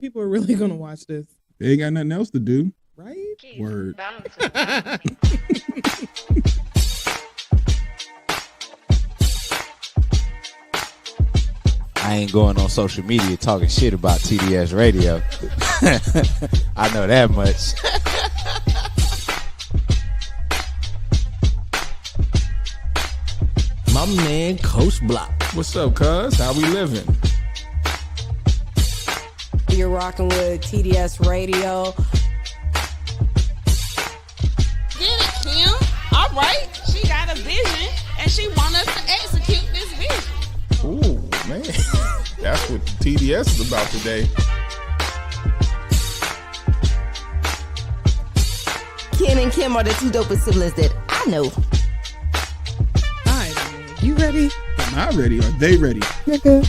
People are really gonna watch this, They ain't got nothing else to do. right? Word. I ain't going on social media talking shit about TDS Radio. I know that much. My man, Coach Block. What's up, cuz? How we living? You're rocking with TDS Radio. Get it, Kim. All right. She got a vision, and she want us to execute this vision. Ooh, man. That's what TDS is about today. Ken and Kim are the two dopest siblings that I know. All right, man. You ready? Am I ready? Are they ready? Nigga.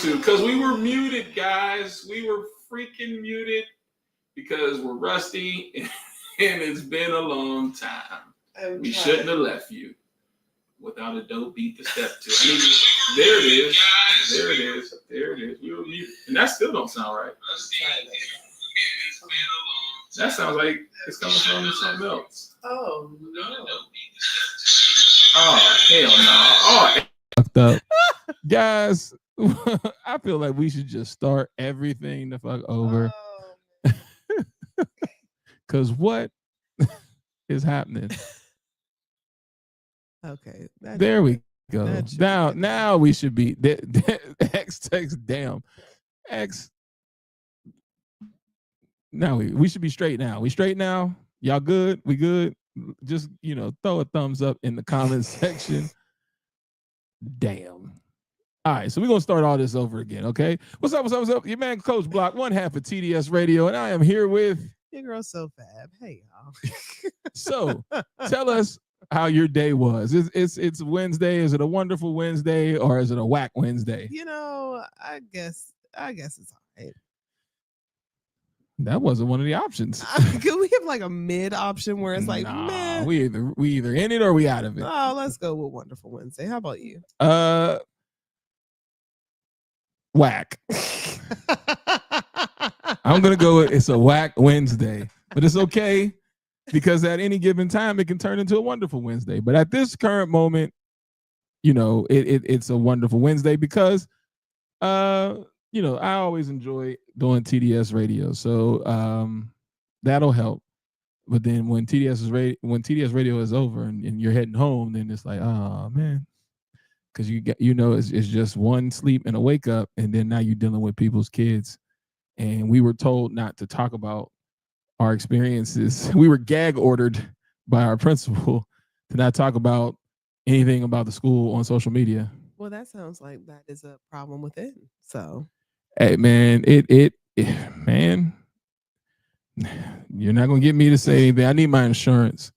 to, because we were muted, guys. We were freaking muted because we're rusty and it's been a long time. We shouldn't have left you without a dope beat to step to. There it is. There it is. There it is. We were muted. And that still don't sound right. That sounds like it's coming from something else. Oh, no. Oh, hell no. Oh, Fucked up. Guys, I feel like we should just start everything the fuck over. Because what is happening? Okay. There we go. Now we should be. X text damn. X. Now we should be straight now. We straight now? Y'all good? We good? Just, throw a thumbs up in the comments section. Damn. All right, so we're going to start all this over again, okay? What's up? Your man, Coach Block, one half of TDS Radio, and I am here with... Your girl so fab. Hey, y'all. So, tell us how your day was. It's Wednesday. Is it a wonderful Wednesday, or is it a whack Wednesday? I guess it's all right. That wasn't one of the options. Could we have like a mid option where it's like, man, we either in it or we out of it. Oh, let's go with Wonderful Wednesday. How about you? Whack. I'm gonna go with it's a whack Wednesday, but it's okay because at any given time it can turn into a wonderful Wednesday. But at this current moment, it's a wonderful Wednesday because I always enjoy doing TDS radio, so that'll help. But then when TDS radio is over and you're heading home, then it's like, oh man, because it's just one sleep and a wake up, and then now you're dealing with people's kids, and we were told not to talk about our experiences. We were gag ordered by our principal to not talk about anything about the school on social media. Well, that sounds like that is a problem within. So. Hey man, man, you're not gonna get me to say anything. I need my insurance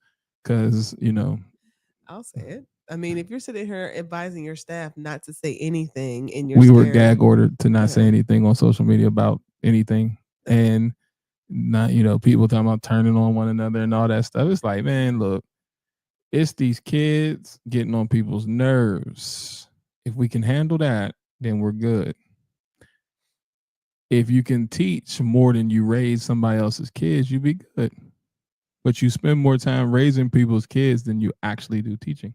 because I'll say it. I mean, if you're sitting here advising your staff not to say anything, and we were gag ordered to not say anything on social media about anything, and not people talking about turning on one another and all that stuff. It's like, man, look, it's these kids getting on people's nerves. If we can handle that, then we're good. If you can teach more than you raise somebody else's kids, you be good. But you spend more time raising people's kids than you actually do teaching.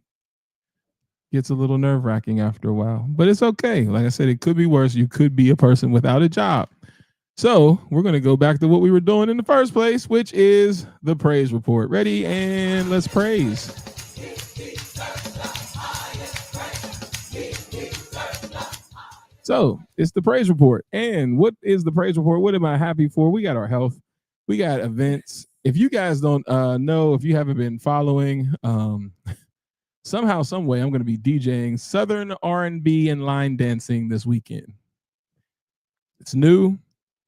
Gets a little nerve-wracking after a while, but it's okay. Like I said, it could be worse. You could be a person without a job. So we're going to go back to what we were doing in the first place, which is the praise report. Ready? And let's praise. So it's the praise report. And what is the praise report? What am I happy for? We got our health. We got events. If you guys don't know, if you haven't been following, somehow, some way, I'm going to be DJing Southern R&B and line dancing this weekend. It's new,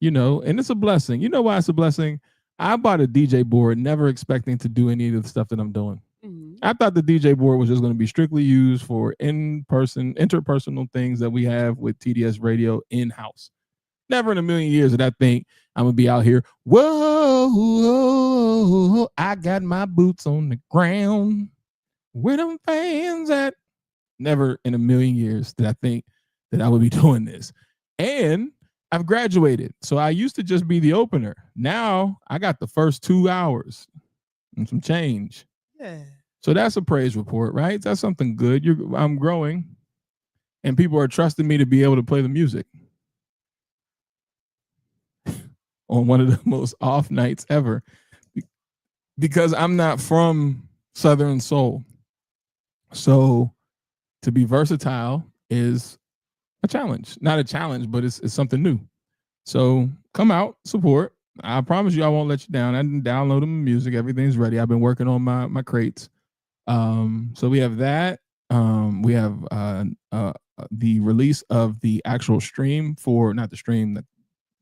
and it's a blessing. You know why it's a blessing? I bought a DJ board, never expecting to do any of the stuff that I'm doing. I thought the DJ board was just going to be strictly used for interpersonal things that we have with TDS Radio in-house. Never in a million years did I think I'm going to be out here. Whoa, I got my boots on the ground. Where them fans at? Never in a million years did I think that I would be doing this. And I've graduated. So I used to just be the opener. Now I got the first 2 hours and some change. Yeah. So that's a praise report, right? That's something good. I'm growing, and people are trusting me to be able to play the music on one of the most off nights ever, because I'm not from Southern Soul. So to be versatile is a challenge. Not a challenge, but it's something new. So come out, support. I promise you I won't let you down. I didn't download the music. Everything's ready. I've been working on my crates. So we have that. We have the release of the actual stream for, not the stream,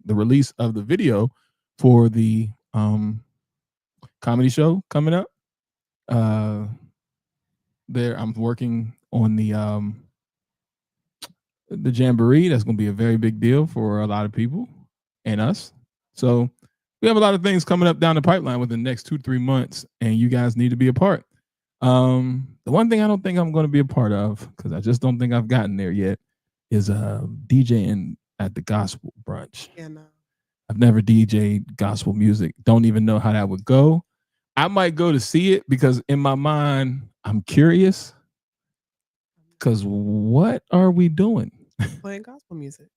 the release of the video for the comedy show coming up. There, I'm working on the the Jamboree. That's going to be a very big deal for a lot of people and us. So we have a lot of things coming up down the pipeline within the next 2-3 months, and you guys need to be a part. The one thing I don't think I'm going to be a part of, because I just don't think I've gotten there yet, is DJing at the gospel brunch. Yeah, no. I've never DJed gospel music. Don't even know how that would go. I might go to see it because in my mind, I'm curious. Because what are we doing? Playing gospel music.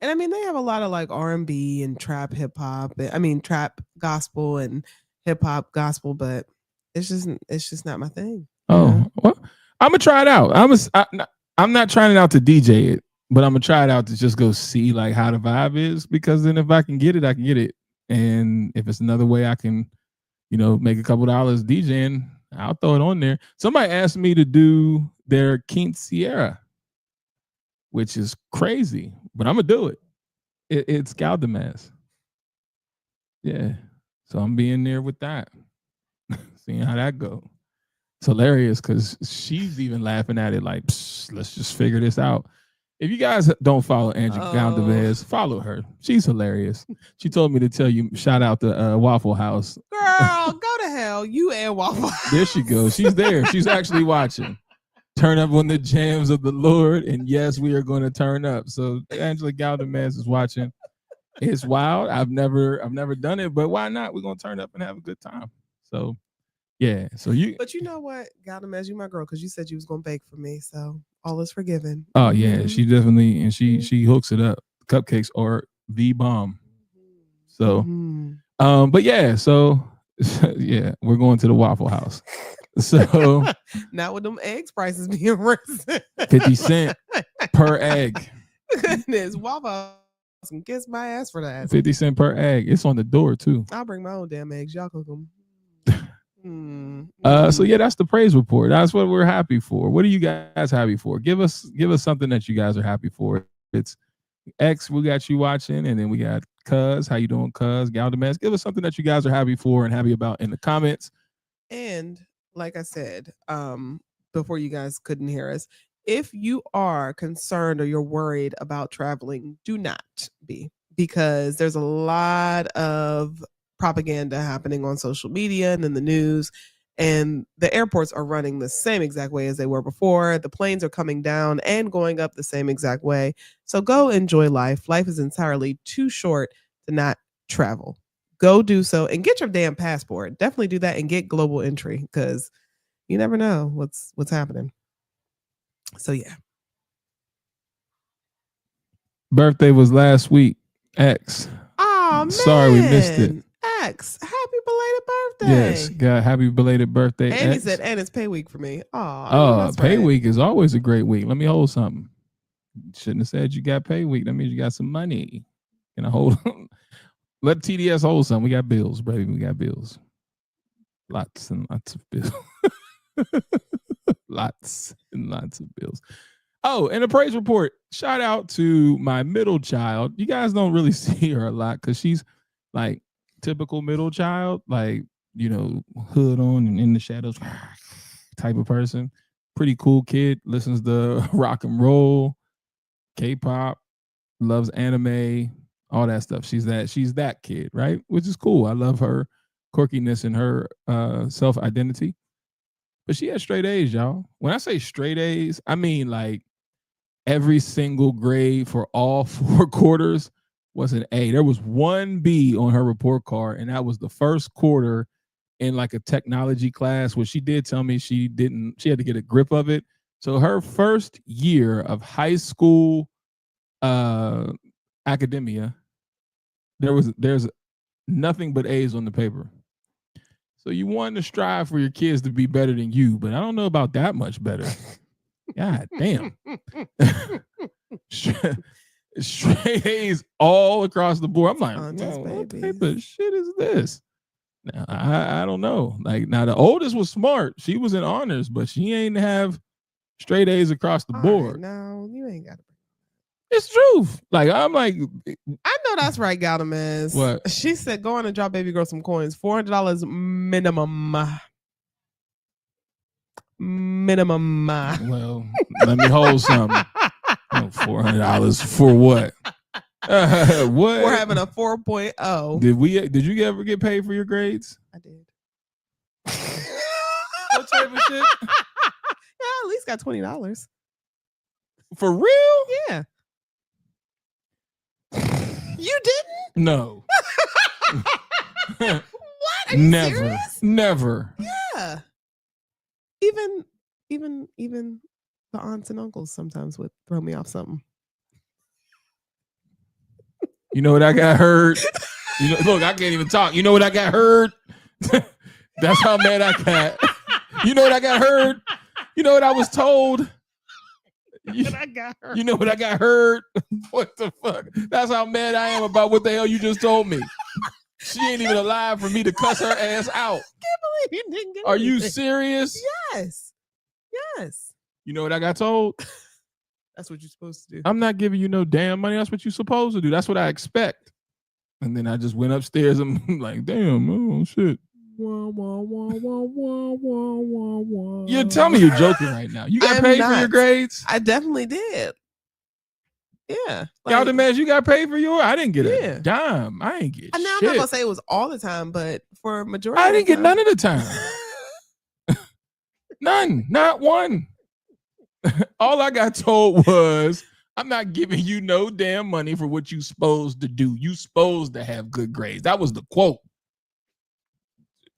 And I mean, they have a lot of like R&B and trap hip hop. I mean, trap gospel and hip hop gospel, but it's just not my thing. Oh, well, I'm gonna try it out. I'm not trying it out to DJ it, but I'm gonna try it out to just go see like how the vibe is. Because then if I can get it, I can get it. And if it's another way I can, make a couple dollars DJing, I'll throw it on there. Somebody asked me to do their quinceañera, which is crazy, but I'm gonna do it. It's Galdamas. Yeah, so I'm being there with that, seeing how that goes. It's hilarious because she's even laughing at it like, let's just figure this out. If you guys don't follow Angie Galdamas, follow her. She's hilarious. She told me to tell you, shout out to Waffle House. Girl, go to hell. You and Waffle House. There she goes. She's there. She's actually watching. Turn up on the jams of the Lord, and yes, we are going to turn up. So Angela Galdamas is watching. It's wild. I've never done it, but why not? We're gonna turn up and have a good time. So yeah. So But you know what, Galdamas, you my girl, because you said you was gonna bake for me. So all is forgiven. Oh yeah, she definitely, and she hooks it up. Cupcakes are the bomb. So but yeah, so yeah, we're going to the Waffle House. So not with them eggs prices being risen. 50 cents per egg. Goodness, Waffle House can kiss my ass for that. 50 cents per egg. It's on the door too. I'll bring my own damn eggs. Y'all cook them. So yeah, that's the praise report. That's what we're happy for. What are you guys happy for? Give us something that you guys are happy for. It's X, we got you watching, and then we got Cuz. How you doing, Cuz? Galdamas. Give us something that you guys are happy for and happy about in the comments. And like I said, before you guys couldn't hear us, if you are concerned or you're worried about traveling, do not be, because there's a lot of propaganda happening on social media and in the news, and the airports are running the same exact way as they were before. The planes are coming down and going up the same exact way. So go enjoy life. Life is entirely too short to not travel. Go do so and get your damn passport. Definitely do that and get global entry, because you never know what's happening. So yeah. Birthday was last week. X. Oh man. Sorry we missed it. X. Happy belated birthday. Yes, God, happy belated birthday. And he X. said, and it's pay week for me. Oh, pay week is always a great week. Let me hold something. Shouldn't have said you got pay week. That means you got some money. Can I hold on? Let TDS hold something. We got bills, baby. We got bills. Lots and lots of bills. Lots and lots of bills. Oh, and a praise report. Shout out to my middle child. You guys don't really see her a lot because she's like typical middle child, like, hood on and in the shadows type of person. Pretty cool kid. Listens to rock and roll, K-pop, loves anime, all that stuff. She's that kid, right? Which is cool. I love her quirkiness and her self-identity. But she has straight A's, y'all. When I say straight A's, I mean like every single grade for all 4 quarters was an A. There was 1 B on her report card, and that was the first quarter in like a technology class, where she did tell me she had to get a grip of it. So her first year of high school academia, there's nothing but A's on the paper. So you want to strive for your kids to be better than you, but I don't know about that much better. God damn. Straight A's all across the board. I'm like, what type of shit is this? Now, I don't know. Like, now the oldest was smart. She was in honors, but she ain't have straight A's across the board. No, you ain't got to. It's truth. Like, I'm like, I know that's right, Galdamas. What? She said, go on and drop baby girl some coins. $400 minimum. Well, let me hold something. $400 for what? What? We're having a 4.0. Did you ever get paid for your grades? I did. What type of shit? Yeah, at least got $20. For real? Yeah. You didn't? No. What? Are you Never. serious? Never. Yeah. Even the aunts and uncles sometimes would throw me off something. You know what I got heard? You know, look, I can't even talk. You know what I got heard? That's how mad I got. You know what I got heard? You know what I was told? You know what I got heard? What the fuck? That's how mad I am about what the hell you just told me. She ain't even alive for me to cuss her ass out. I can't believe you didn't get Are you anything. serious? Yes. Yes. You know what I got told? That's what you're supposed to do. I'm not giving you no damn money. That's what you're supposed to do. That's what I expect. And then I just went upstairs and I'm like, damn, oh shit. You tell me you're joking right now. You got paid for your grades? I definitely did. Yeah. Y'all the man, you got paid for yours? I didn't get Yeah. a dime. I ain't get Now, I'm shit. not gonna say it was all the time, but for a majority I of the didn't get time. none of the time. None. Not one. All I got told was, I'm not giving you no damn money for what you supposed to do. You supposed to have good grades. That was the quote.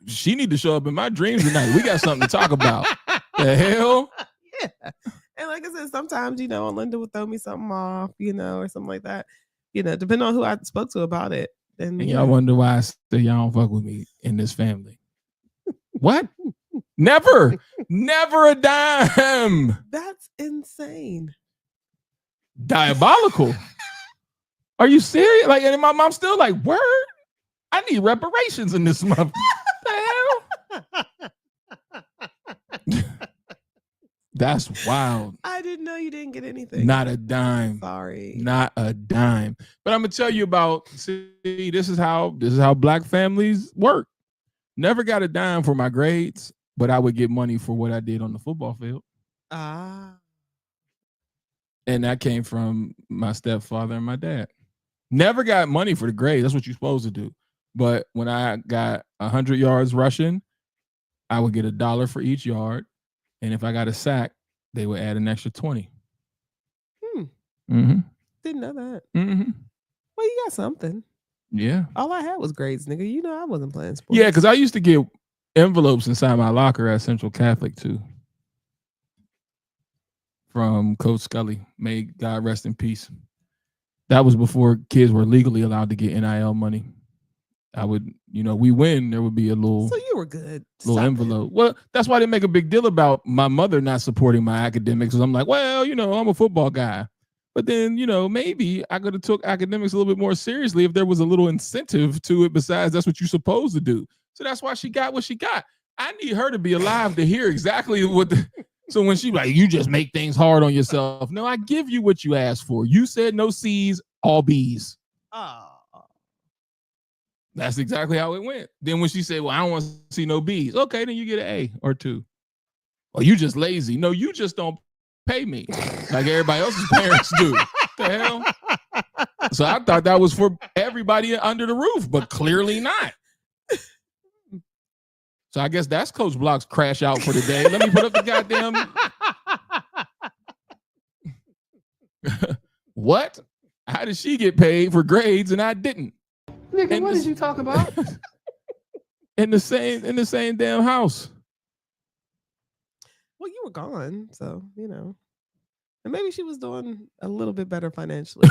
She need to show up in my dreams tonight. We got something to talk about. The hell? Yeah. And like I said, sometimes, Linda would throw me something off, or something like that. Depending on who I spoke to about it. Then And y'all wonder why I say y'all don't fuck with me in this family. What? Never a dime. That's insane. Diabolical. Are you serious? Like, and my mom's still like, word? I need reparations in this month. The hell? That's wild. I didn't know you didn't get anything. Not a dime. Sorry. Not a dime. But I'm gonna tell you about, this is how black families work. Never got a dime for my grades, but I would get money for what I did on the football field. Ah. And that came from my stepfather and my dad. Never got money for the grades. That's what you're supposed to do. But when I got 100 yards rushing, I would get $1 for each yard. And if I got a sack, they would add an extra 20. Didn't know that. Well, you got something. Yeah. All I had was grades, nigga. I wasn't playing sports. Yeah, because I used to get envelopes inside my locker at Central Catholic too. From Coach Scully. May God rest in peace. That was before kids were legally allowed to get NIL money. I would, we win, there would be a little. So you were good. Little Stop envelope. Well, that's why they make a big deal about my mother not supporting my academics. Because I'm like, well, I'm a football guy. But then, maybe I could have took academics a little bit more seriously if there was a little incentive to it besides that's what you're supposed to do. So that's why she got what she got. I need her to be alive to hear exactly what so when she like, you just make things hard on yourself. No, I give you what you asked for. You said no C's, all B's. Oh. That's exactly how it went. Then when she said, well, I don't want to see no B's. Okay, then you get an A or 2. Or you just lazy. No, you just don't pay me like everybody else's parents do. The hell? So I thought that was for everybody under the roof, but clearly not. So I guess that's Coach Block's crash out for the day. Let me put up the goddamn. What? How did she get paid for grades and I didn't? Nigga, what did you talk about? in the same damn house. Well, you were gone, so and maybe she was doing a little bit better financially.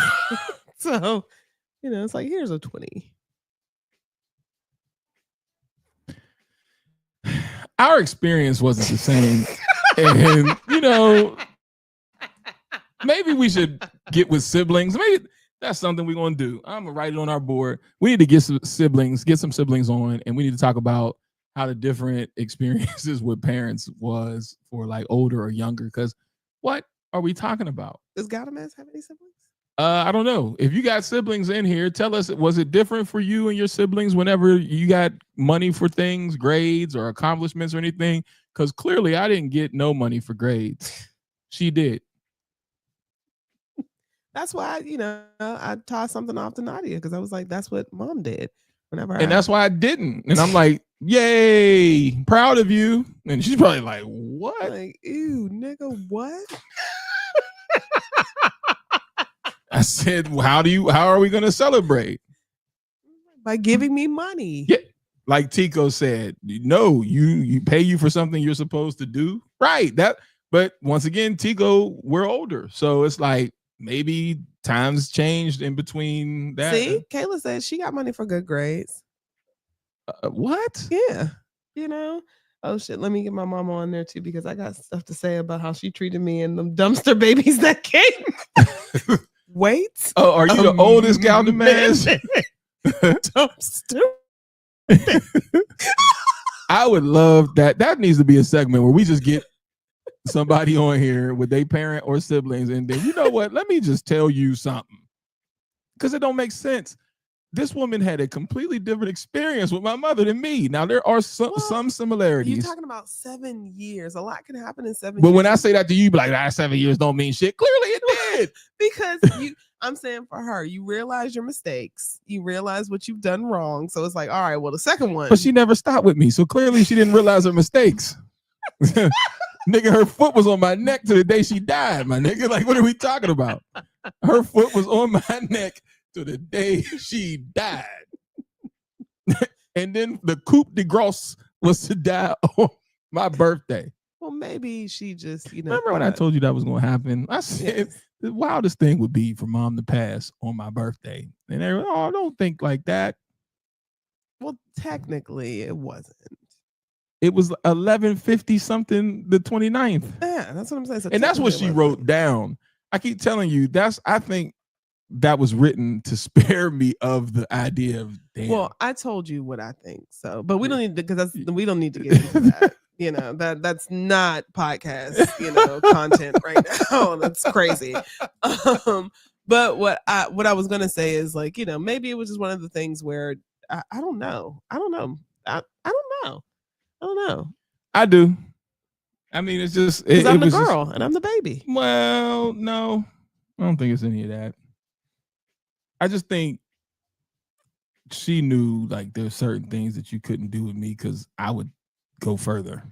So, it's like, here's a 20. Our experience wasn't the same. And, maybe we should get with siblings. Maybe that's something we're going to do. I'm going to write it on our board. We need to get some siblings on, and we need to talk about how the different experiences with parents was for like older or younger. Because what are we talking about? Does Gadamas have any siblings? I don't know. If you got siblings in here, tell us, was it different for you and your siblings whenever you got money for things, grades or accomplishments or anything? Because clearly I didn't get no money for grades. She did. That's why, I tossed something off to Nadia because I was like, that's what mom did. Whenever And that's why I didn't. And I'm like, yay, proud of you. And she's probably like, what? Like, ew, nigga, what? I said, how are we gonna celebrate? By giving me money. Yeah. Like Tico said, no, you pay you for something you're supposed to do. Right. But once again, Tico, we're older. So it's like maybe times changed in between that. See, Kayla said she got money for good grades. What? Yeah. Oh shit, let me get my mama on there too because I got stuff to say about how she treated me and them dumpster babies that came. Wait. Oh, are you the oldest gal to manage? Dumpster. I would love that. That needs to be a segment where we just get somebody on here with their parent or siblings, and then, you know what? Let me just tell you something, because it don't make sense. This woman had a completely different experience with my mother than me. Now, there are some similarities. You're talking about 7 years. A lot can happen in 7 years. But when I say that to you, be like, 7 years don't mean shit. Clearly it did. Because I'm saying for her, you realize your mistakes. You realize what you've done wrong. So it's like, all right, well, the second one. But she never stopped with me. So clearly she didn't realize her mistakes. Nigga, her foot was on my neck to the day she died, my nigga. Like, what are we talking about? Her foot was on my neck to the day she died. And then the coup de grace was to die on my birthday. Well, maybe she just, Remember when I told you that was going to happen? I said, the wildest thing would be for mom to pass on my birthday. And they were, oh, don't think like that. Well, technically, it wasn't. It was 11:50 something, the 29th. Yeah, that's what I'm saying. So and that's what she wrote down. I keep telling you, I think that was written to spare me of the idea of damn. Well, I told you what I think. So, but we don't need to, because we don't need to get into that. That's not podcast, content right now. That's crazy. But what I was gonna say is like, maybe it was just one of the things where I don't know. I don't know. I don't know. I do. I mean, it's just I'm the girl and I'm the baby. Well, no, I don't think it's any of that. I just think she knew like there's certain things that you couldn't do with me because I would go further.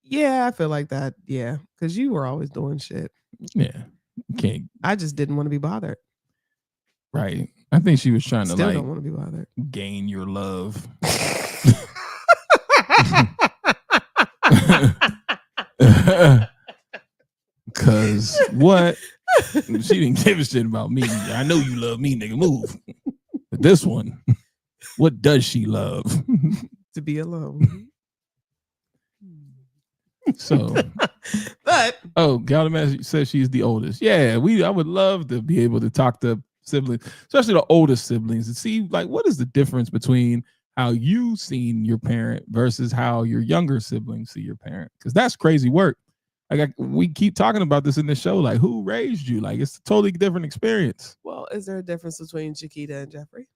Yeah, I feel like that. Yeah, because you were always doing shit. Yeah, you can't. I just didn't want to be bothered. Right. I think she was trying Still to don't want to be bothered. Gain your love. Cause what? She didn't give a shit about me. I know you love me, nigga. Move. But this one, what does she love? To be alone. So, but Galdaman says she's the oldest. Yeah, I would love to be able to talk to siblings, especially the oldest siblings, and see like what is the difference between how you seen your parent versus how your younger siblings see your parent, because that's crazy work. Like we keep talking about this in the show, like who raised you? Like it's a totally different experience. Well, is there a difference between Chiquita and Jeffrey?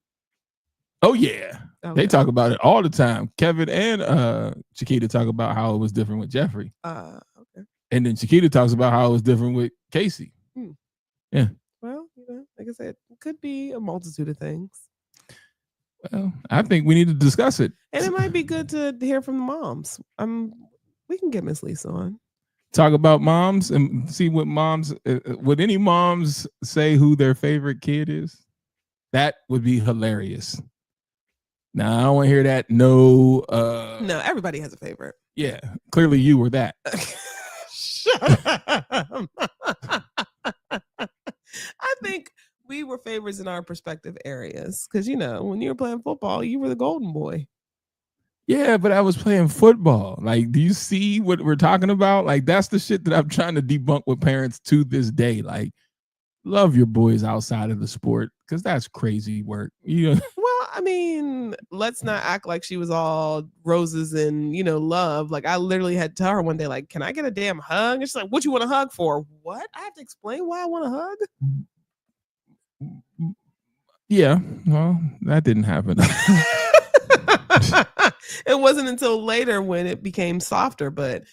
Oh yeah, okay. They talk about it all the time. Kevin and Chiquita talk about how it was different with Jeffrey. Okay. And then Chiquita talks about how it was different with Casey. Yeah. Well, like I said, it could be a multitude of things. Well, I think we need to discuss it. And it might be good to hear from the moms. We can get Miss Lisa on. Talk about moms and see what moms, would any moms say who their favorite kid is? That would be hilarious. Now, I don't want to hear that. No, everybody has a favorite. Yeah, clearly you were that. Shut up. I think we were favorites in our respective areas because, when you were playing football, you were the golden boy. Yeah, but I was playing football. Like, do you see what we're talking about? Like, that's the shit that I'm trying to debunk with parents to this day. Like, love your boys outside of the sport because that's crazy work. Well, I mean, let's not act like she was all roses and, love. Like, I literally had to tell her one day, like, can I get a damn hug? And she's like, what you want a hug for? What? I have to explain why I want a hug? Yeah, well, that didn't happen. It wasn't until later when it became softer, but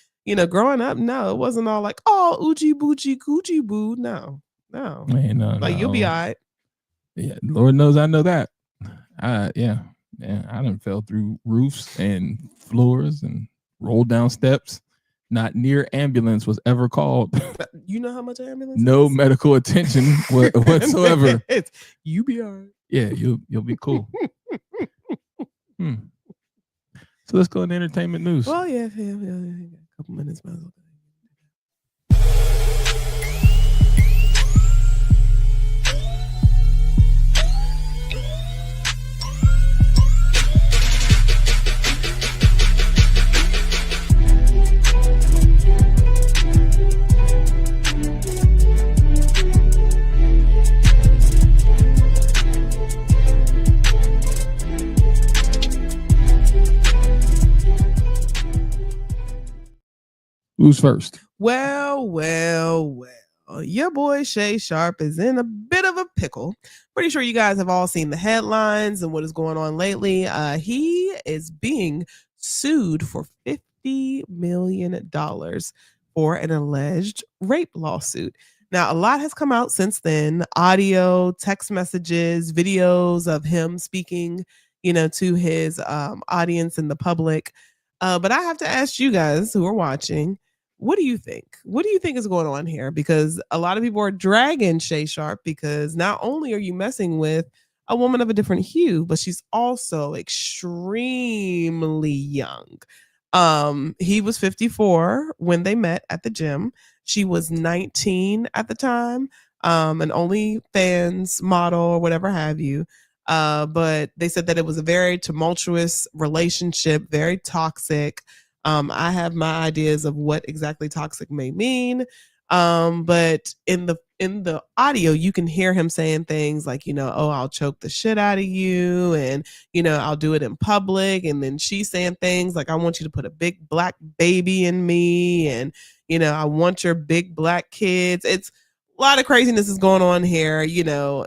growing up, no, it wasn't all like, oh, oochie boochie coochie boo. No, No. Man, Like you'll be all right. Yeah, Lord knows I know that. Yeah, I done fell through roofs and floors and rolled down steps. Not near ambulance was ever called. You know how much ambulance? No is? medical attention whatsoever. You be all right. Yeah, you'll be cool. So let's go into entertainment news. Well, yeah. A couple minutes. Might as well. Who's first? Well. Your boy Shay Sharp is in a bit of a pickle. Pretty sure you guys have all seen the headlines and what is going on lately. He is being sued for $50 million for an alleged rape lawsuit. Now, a lot has come out since then. Audio, text messages, videos of him speaking, to his audience and the public. But I have to ask you guys who are watching, what do you think? What do you think is going on here? Because a lot of people are dragging Shay Sharp because not only are you messing with a woman of a different hue, but she's also extremely young. He was 54 when they met at the gym. She was 19 at the time, an OnlyFans model or whatever have you. But they said that it was a very tumultuous relationship, very toxic. I have my ideas of what exactly toxic may mean. But in the audio, you can hear him saying things like, oh, I'll choke the shit out of you. And, I'll do it in public. And then she's saying things like, I want you to put a big black baby in me. And, I want your big black kids. It's a lot of craziness is going on here.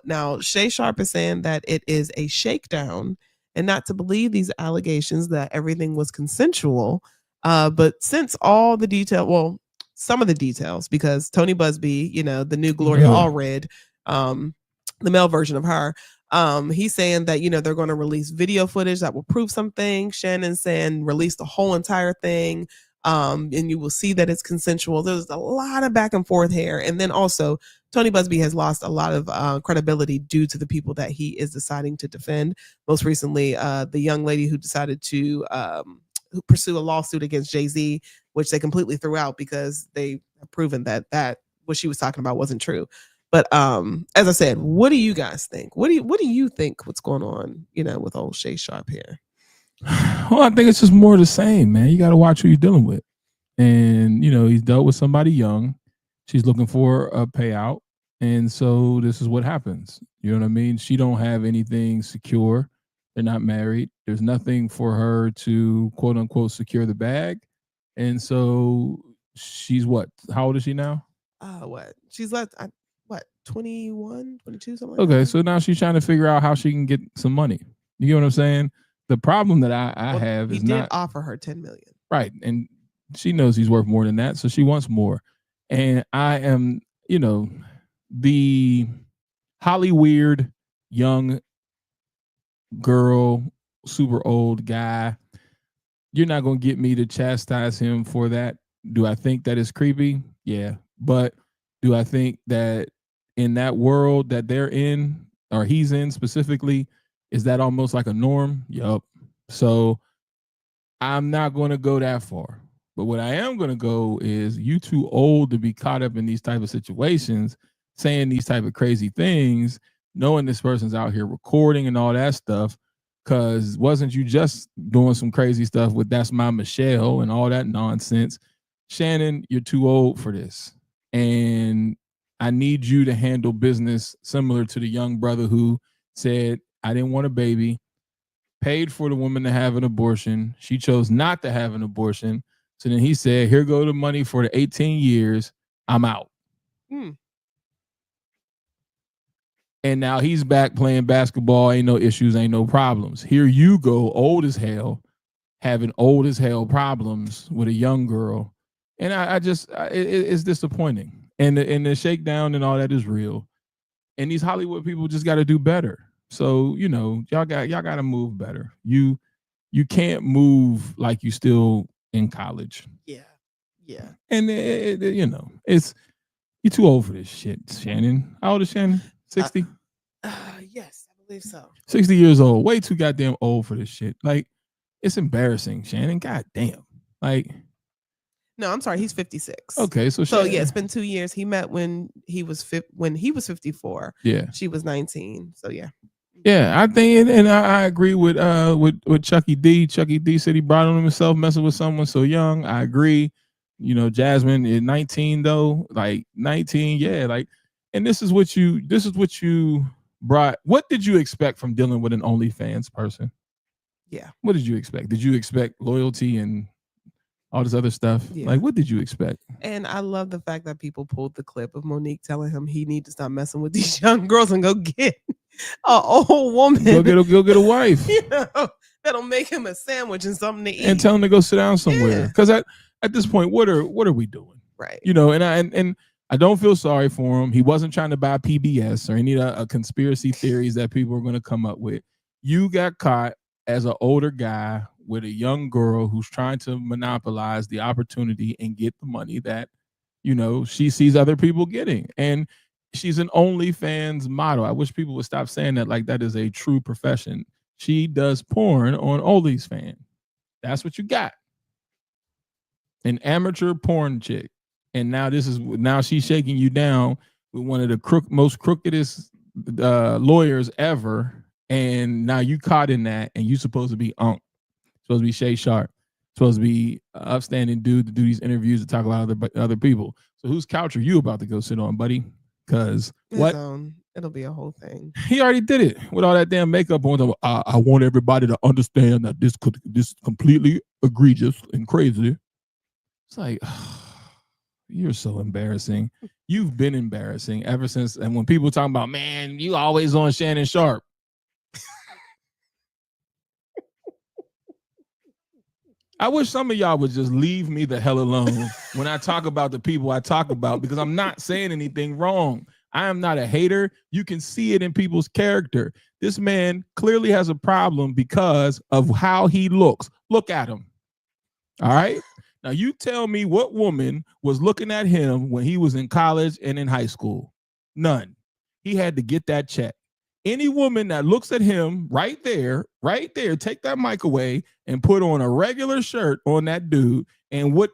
Now Shay Sharp is saying that it is a shakedown and not to believe these allegations that everything was consensual. But since all the detail, some of the details, because Tony Busby, the new Gloria Allred, the male version of her, he's saying that, they're going to release video footage that will prove something. Shannon's saying release the whole entire thing. And you will see that it's consensual. There's a lot of back and forth here. And then also Tony Busby has lost a lot of credibility due to the people that he is deciding to defend. Most recently, the young lady who decided to who pursue a lawsuit against Jay-Z, which they completely threw out because they have proven that what she was talking about wasn't true. But as I said, what do you guys think? What do you think what's going on, with old Shay Sharp here? Well, I think it's just more of the same, man. You got to watch who you're dealing with. And, he's dealt with somebody young. She's looking for a payout. And so this is what happens. You know what I mean? She don't have anything secure. They're not married. There's nothing for her to, quote unquote, secure the bag. And so she's what? How old is she now? What? She's 21, 22, something like that. Okay, that. so now she's trying to figure out how she can get some money. You get what I'm saying? The problem that I have is he did offer her $10 million. Right. And she knows he's worth more than that. So she wants more. And I am, the Hollyweird young girl, super old guy. You're not going to get me to chastise him for that. Do I think that is creepy? Yeah. But do I think that in that world that they're in, or he's in specifically, is that almost like a norm? Yup. So I'm not going to go that far. But what I am going to go is you too old to be caught up in these type of situations, saying these type of crazy things, knowing this person's out here recording and all that stuff. Because wasn't you just doing some crazy stuff with That's My Michelle and all that nonsense? Shannon, you're too old for this. And I need you to handle business similar to the young brother who said, I didn't want a baby, paid for the woman to have an abortion. She chose not to have an abortion. So then he said, here go the money for the 18 years. I'm out. And now he's back playing basketball. Ain't no issues, ain't no problems. Here you go, old as hell, having old as hell problems with a young girl. And it's disappointing. And the shakedown and all that is real. And these Hollywood people just got to do better. So, y'all got to move better. You can't move like you still in college. Yeah. And it's you're too old for this shit, Shannon. How old is Shannon? 60? Yes, I believe so. 60 years old. Way too goddamn old for this shit. Like, it's embarrassing, Shannon. God damn. Like, no, I'm sorry. He's 56. Okay, so yeah, it's been 2 years. He met when he was 54. Yeah, she was 19. So yeah. Yeah, I think, and I agree with Chucky D. Chucky D said he brought on himself messing with someone so young. I agree. Jasmine is 19 though, like 19. Yeah, like, and this is what you brought. What did you expect from dealing with an OnlyFans person? Yeah. What did you expect? Did you expect loyalty and all this other stuff? Yeah. Like, what did you expect? And I love the fact that people pulled the clip of Monique telling him he need to stop messing with these young girls and go get an old woman. Go get a wife. That'll make him a sandwich and something to eat. And tell him to go sit down somewhere. Because at this point, what are we doing? Right. And I don't feel sorry for him. He wasn't trying to buy PBS or any conspiracy theories that people are going to come up with. You got caught as an older guy with a young girl who's trying to monopolize the opportunity and get the money that, she sees other people getting. And she's an OnlyFans model. I wish people would stop saying that like that is a true profession. She does porn on OnlyFans. That's what you got. An amateur porn chick. And now she's shaking you down with one of the most crookedest lawyers ever. And now you caught in that, and you supposed to be supposed to be Shay Sharp, supposed to be an upstanding dude to do these interviews to talk about other people. So whose couch are you about to go sit on, buddy? Because what? It'll be a whole thing. He already did it with all that damn makeup on. I want everybody to understand that this is completely egregious and crazy. It's like, you're so embarrassing. You've been embarrassing ever since. And when people talk about, man, you always on Shannon Sharp. I wish some of y'all would just leave me the hell alone when I talk about the people I talk about, because I'm not saying anything wrong. I am not a hater. You can see it in people's character. This man clearly has a problem because of how he looks. Look at him. All right. Now you tell me what woman was looking at him when he was in college and in high school? None. He had to get that check. Any woman that looks at him right there, take that mic away and put on a regular shirt on that dude. And what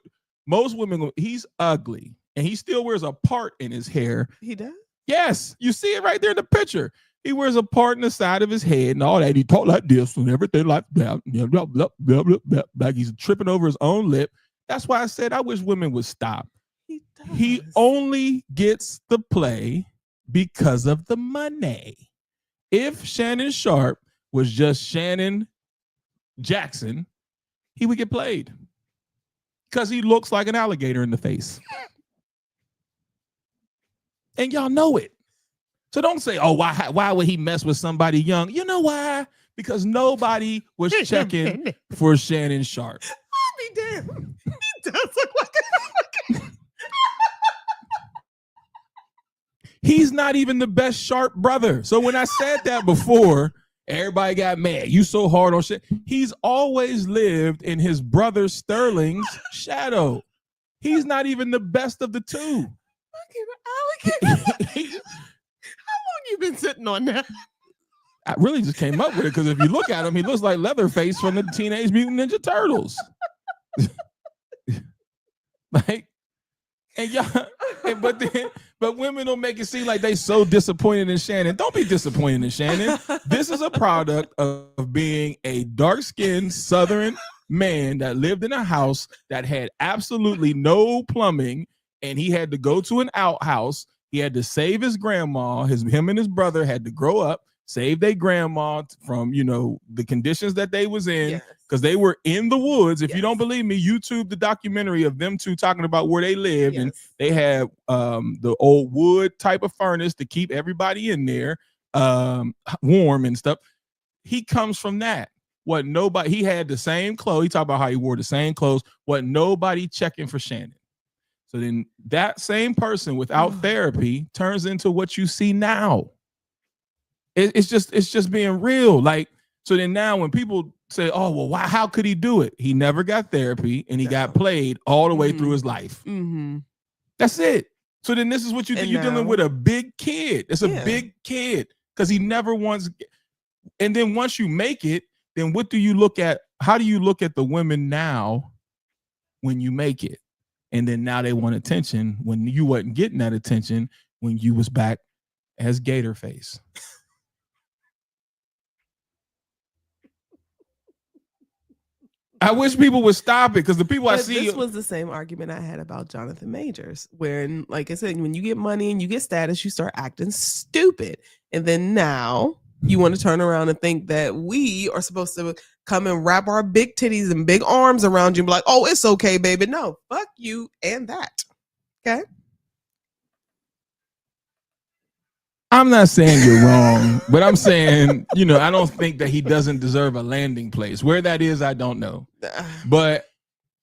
most women, he's ugly and he still wears a part in his hair. He does? Yes. You see it right there in the picture. He wears a part in the side of his head and all that. He talk like this and everything like that. Like he's tripping over his own lip. That's why I said I wish women would stop. He only gets the play because of the money. If Shannon Sharp was just Shannon Jackson, he would get played because he looks like an alligator in the face. And y'all know it. So don't say, oh, why would he mess with somebody young? You know why? Because nobody was checking for Shannon Sharp. I'll be damned. He does look like a He's not even the best Sharp brother. So when I said that before, everybody got mad. You so hard on shit. He's always lived in his brother Sterling's shadow. He's not even the best of the two. How long you been sitting on that? I really just came up with it because if you look at him, he looks like Leatherface from the Teenage Mutant Ninja Turtles. Like, and y'all, but women don't make it seem like they so disappointed in Shannon. Don't be disappointed in Shannon. This is a product of being a dark-skinned Southern man that lived in a house that had absolutely no plumbing, and he had to go to an outhouse. He had to save his grandma. Him and his brother had to grow up, save their grandma from, the conditions that they was in, because they were in the woods. If you don't believe me, YouTube the documentary of them two talking about where they lived, and they had the old wood type of furnace to keep everybody in there warm and stuff. He comes from that. He had the same clothes. He talked about how he wore the same clothes. Nobody checking for Shannon. So then that same person without therapy turns into what you see now. It's just being real. Like, so then now when people say, oh, well, why, how could he do it? He never got therapy and he got played all the way through his life. That's it. So then this is what you do. You're dealing with a big kid. It's a big kid because he never wants. And then once you make it, then what do you look at? How do you look at the women now when you make it? And then now they want attention when you wasn't getting that attention when you was back as Gator Face. I wish people would stop it because the people I see. This was the same argument I had about Jonathan Majors, when, like I said, when you get money and you get status, you start acting stupid. And then now you want to turn around and think that we are supposed to come and wrap our big titties and big arms around you and be like, oh, it's okay, baby. No, fuck you and that. Okay. I'm not saying you're wrong, but I'm saying, I don't think that he doesn't deserve a landing place. Where that is, I don't know. But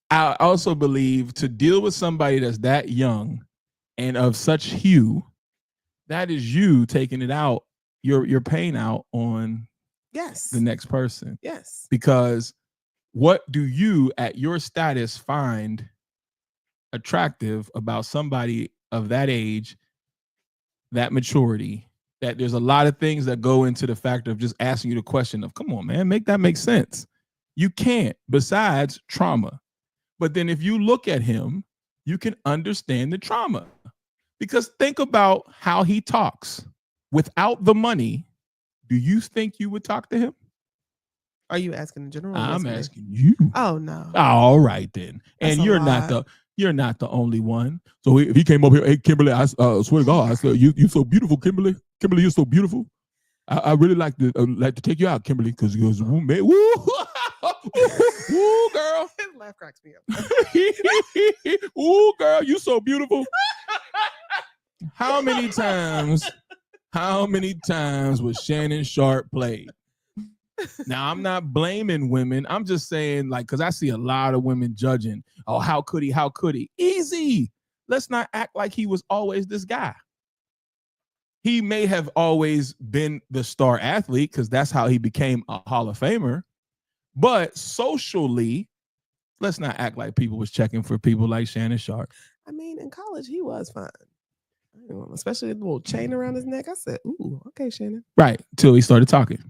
I also believe to deal with somebody that's that young and of such hue, that is you taking it out, your pain out on the next person. Yes. Because what do you at your status find attractive about somebody of that age, that maturity, that there's a lot of things that go into the factor of just asking you the question of, come on, man, make that make sense. You can't, besides trauma. But then if you look at him, you can understand the trauma. Because think about how he talks. Without the money, do you think you would talk to him? Are you asking in general? I'm asking you. Oh, no. All right, then. That's and you're not the only one. So if he came up here, hey, Kimberly, I swear to God, I said, you so beautiful, Kimberly. Kimberly, you're so beautiful. I really like to take you out, Kimberly, because you goes, woo, man, woo, woo, girl. His laugh cracks me up. Ooh, girl, you so beautiful. How many times was Shannon Sharp played? Now, I'm not blaming women. I'm just saying, like, because I see a lot of women judging. Oh, how could he? How could he? Easy. Let's not act like he was always this guy. He may have always been the star athlete because that's how he became a Hall of Famer. But socially, let's not act like people was checking for people like Shannon Sharp. I mean, in college, he was fine. Especially the little chain around his neck. I said, ooh, okay, Shannon. Right, till he started talking.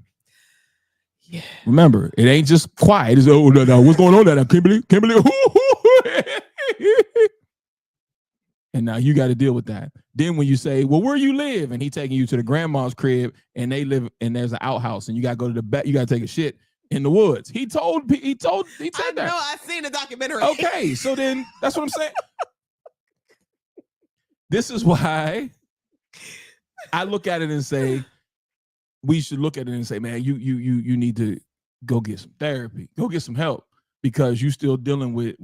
Yeah. Remember, it ain't just quiet. It's, oh, no, what's going on there, Kimberly? And now you got to deal with that. Then when you say, well, where you live? And he taking you to the grandma's crib and they live, and there's an outhouse and you got to go to the back, you got to take a shit in the woods. He said that. No, I seen the documentary. Okay, so then that's what I'm saying. This is why I look at it and say, we should look at it and say, man, you need to go get some therapy, go get some help, because you still dealing with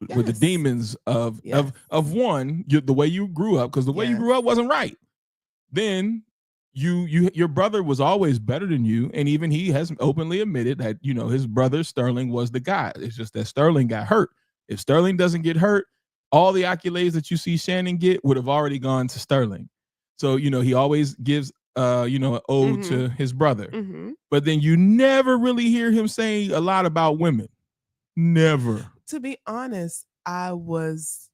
the demons of one, the way you grew up, because the way you grew up wasn't right. Then your brother was always better than you, and even he has openly admitted that his brother Sterling was the guy. It's just that Sterling got hurt. If Sterling doesn't get hurt, all the accolades that you see Shannon get would have already gone to Sterling. So he always gives an ode to his brother. But then you never really hear him saying a lot about women. Never. To be honest, I was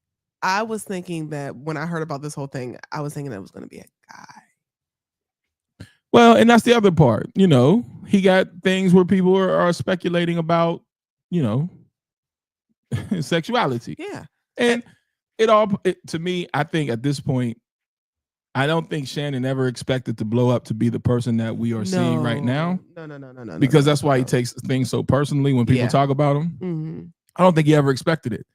thinking that when I heard about this whole thing, I was thinking that it was going to be a guy. Well, and that's the other part. He got things where people are speculating about, sexuality. Yeah. And to me, I think at this point, I don't think Shannon ever expected to blow up to be the person that we are seeing right now. No. Because that's why he takes things so personally when people talk about him. I don't think he ever expected it.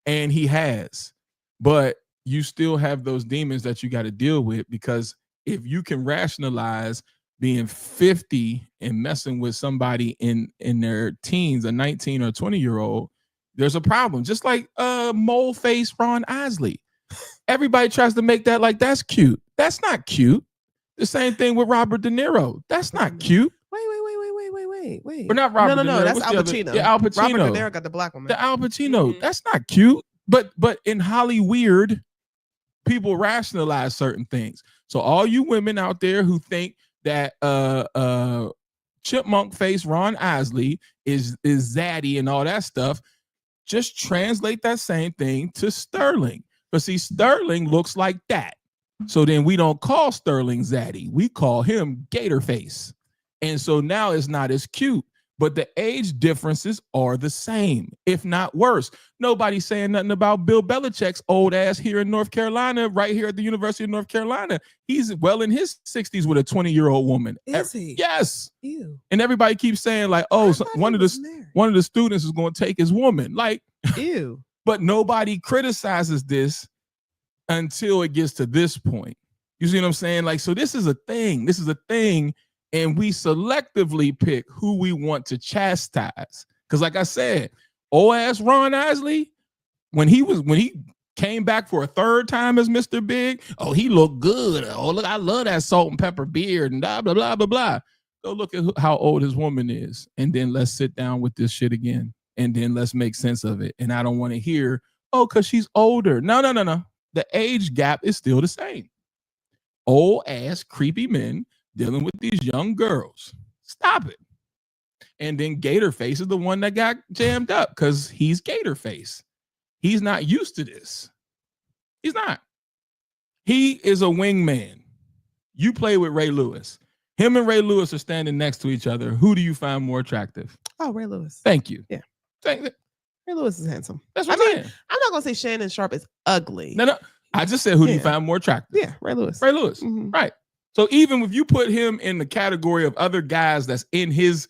And he has. But you still have those demons that you got to deal with, because if you can rationalize being 50 and messing with somebody in their teens, a 19 or 20-year-old, there's a problem. Just like mole face Ron Isley. Everybody tries to make that like that's cute. That's not cute. The same thing with Robert De Niro. That's not cute. Wait. Or not Robert De Niro. No. That's What's Al the Pacino. other? Yeah, Al Pacino. Robert De Niro got the black woman. The Al Pacino. That's not cute. but in Hollyweird, people rationalize certain things. So all you women out there who think that chipmunk face Ron Isley is zaddy and all that stuff, just translate that same thing to Sterling. But see, Sterling looks like that. So then we don't call Sterling zaddy. We call him Gator Face. And so now it's not as cute. But the age differences are the same, if not worse. Nobody's saying nothing about Bill Belichick's old ass here in North Carolina, right here at the University of North Carolina. He's well in his 60s with a 20-year-old woman. Is he? Yes. Ew. And everybody keeps saying like, oh, so one of the students is going to take his woman. Like, ew. But nobody criticizes this until it gets to this point. You see what I'm saying? Like, so this is a thing. This is a thing. And we selectively pick who we want to chastise. Because like I said, old ass Ron Isley, when he came back for a third time as Mr. Big, oh, he looked good. Oh, look, I love that salt and pepper beard and blah, blah, blah, blah, blah. Go look at how old his woman is. And then let's sit down with this shit again. And then let's make sense of it. And I don't want to hear, oh, because she's older. No. The age gap is still the same. Old ass creepy men dealing with these young girls. Stop it. And then Gator Face is the one that got jammed up because he's Gator Face. He's not used to this. He's not. He is a wingman. You play with Ray Lewis. Him and Ray Lewis are standing next to each other. Who do you find more attractive? Oh, Ray Lewis. Thank you. Yeah. Ray Lewis is handsome. That's what I'm saying. I'm not going to say Shannon Sharp is ugly. No. I just said, who do you find more attractive? Yeah, Ray Lewis. Ray Lewis. Mm-hmm. Right. So even if you put him in the category of other guys that's in his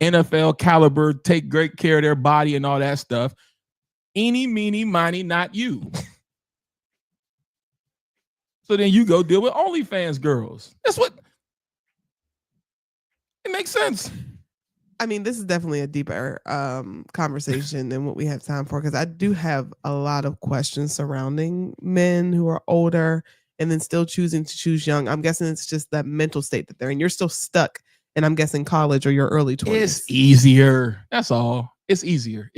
NFL caliber, take great care of their body and all that stuff, eeny, meeny, miny, not you. So then you go deal with OnlyFans girls. That's what it makes sense. I mean, this is definitely a deeper conversation than what we have time for, because I do have a lot of questions surrounding men who are older and then still choosing to choose young. I'm guessing it's just that mental state that they're in. You're still stuck, and I'm guessing college or your early 20s. It's easier. That's all. It's easier.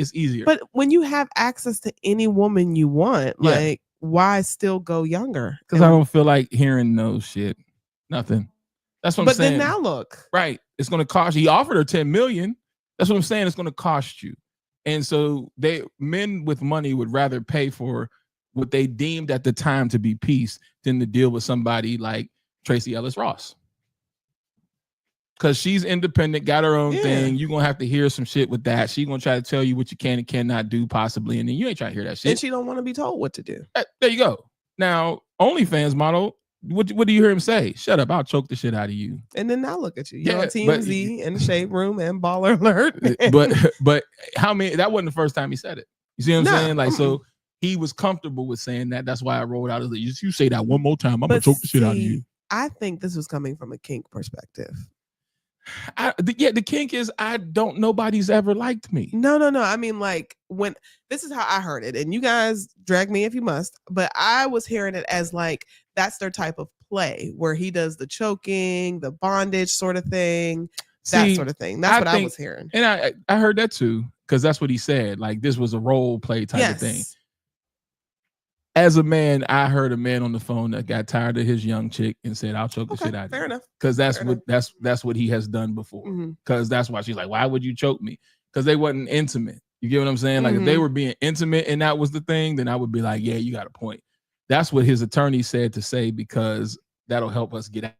But when you have access to any woman you want, like, why still go younger? Because I don't feel like hearing no shit. Nothing. That's what I'm saying. But then now look. Right. It's going to cost you. He offered her $10 million. That's what I'm saying. It's going to cost you. And so men with money would rather pay for what they deemed at the time to be peace than to deal with somebody like Tracy Ellis Ross. Because she's independent, got her own thing. You're going to have to hear some shit with that. She's going to try to tell you what you can and cannot do possibly. And then you ain't trying to hear that shit. And she don't want to be told what to do. There you go. Now, OnlyFans model, what do you hear him say? Shut up, I'll choke the shit out of you. And then now look at you. You're on TMZ and the Shade Room and Baller Alert. but how many? That wasn't the first time he said it. You see what I'm saying? Like, so he was comfortable with saying that. That's why I rolled out. You say that one more time, I'm going to choke the shit out of you. I think this was coming from a kink perspective. The kink is nobody's ever liked me. No. I mean, like, when this is how I heard it, and you guys drag me if you must, but I was hearing it as like that's their type of play where he does the choking, the bondage sort of thing, that sort of thing. That's what I was hearing. And I heard that too, because that's what he said. Like, this was a role play type of thing. As a man, I heard a man on the phone that got tired of his young chick and said, "I'll choke the shit out of you." Fair enough. Because that's what he has done before. Because that's why she's like, "Why would you choke me?" Because they wasn't intimate. You get what I'm saying? Like, if they were being intimate and that was the thing, then I would be like, "Yeah, you got a point." That's what his attorney said to say, because that'll help us get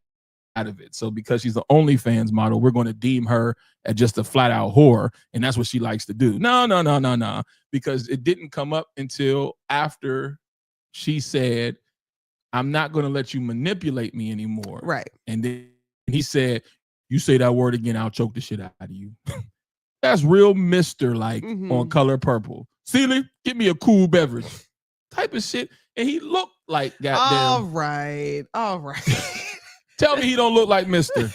out of it. So because she's the OnlyFans model, we're going to deem her as just a flat out whore, and that's what she likes to do. No, because it didn't come up until after she said, "I'm not going to let you manipulate me anymore." Right. And then he said, "You say that word again, I'll choke the shit out of you." That's real Mr. like on Color Purple. Celie, get me a cool beverage type of shit. And he looked like goddamn. All right. Tell me he don't look like Mr.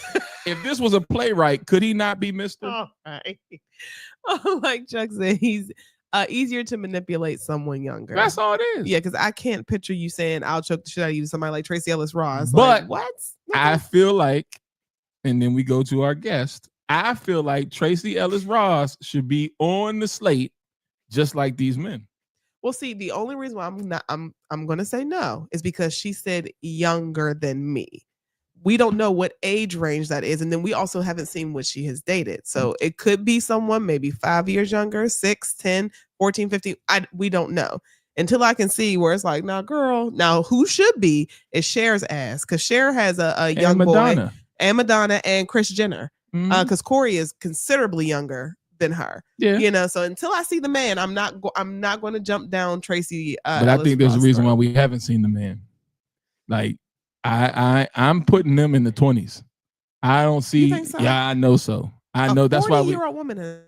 If this was a playwright, could he not be Mr.? All right. Like Chuck said, he's easier to manipulate someone younger. That's all it is. Yeah, because I can't picture you saying, "I'll choke the shit out of you," to somebody like Tracy Ellis Ross. But like, what? I feel like, and then we go to our guest, I feel like Tracy Ellis Ross should be on the slate just like these men. Well, see, the only reason why I'm going to say no is because she said younger than me. We don't know what age range that is, and then we also haven't seen what she has dated. So it could be someone maybe 5 years younger, 6, 10, 14, 15. We don't know until I can see where it's like, now, girl, now who should be is Cher's ass, because Cher has a young boy, and Madonna and Kris Jenner, because Corey is considerably younger than her. Yeah, you know. So until I see the man, I'm not going to jump down Tracy. But I think there's a reason why we haven't seen the man. Like I'm putting them in the 20s. I don't see. You think so? Yeah, I know so. I know that's why we. 40-year-old woman in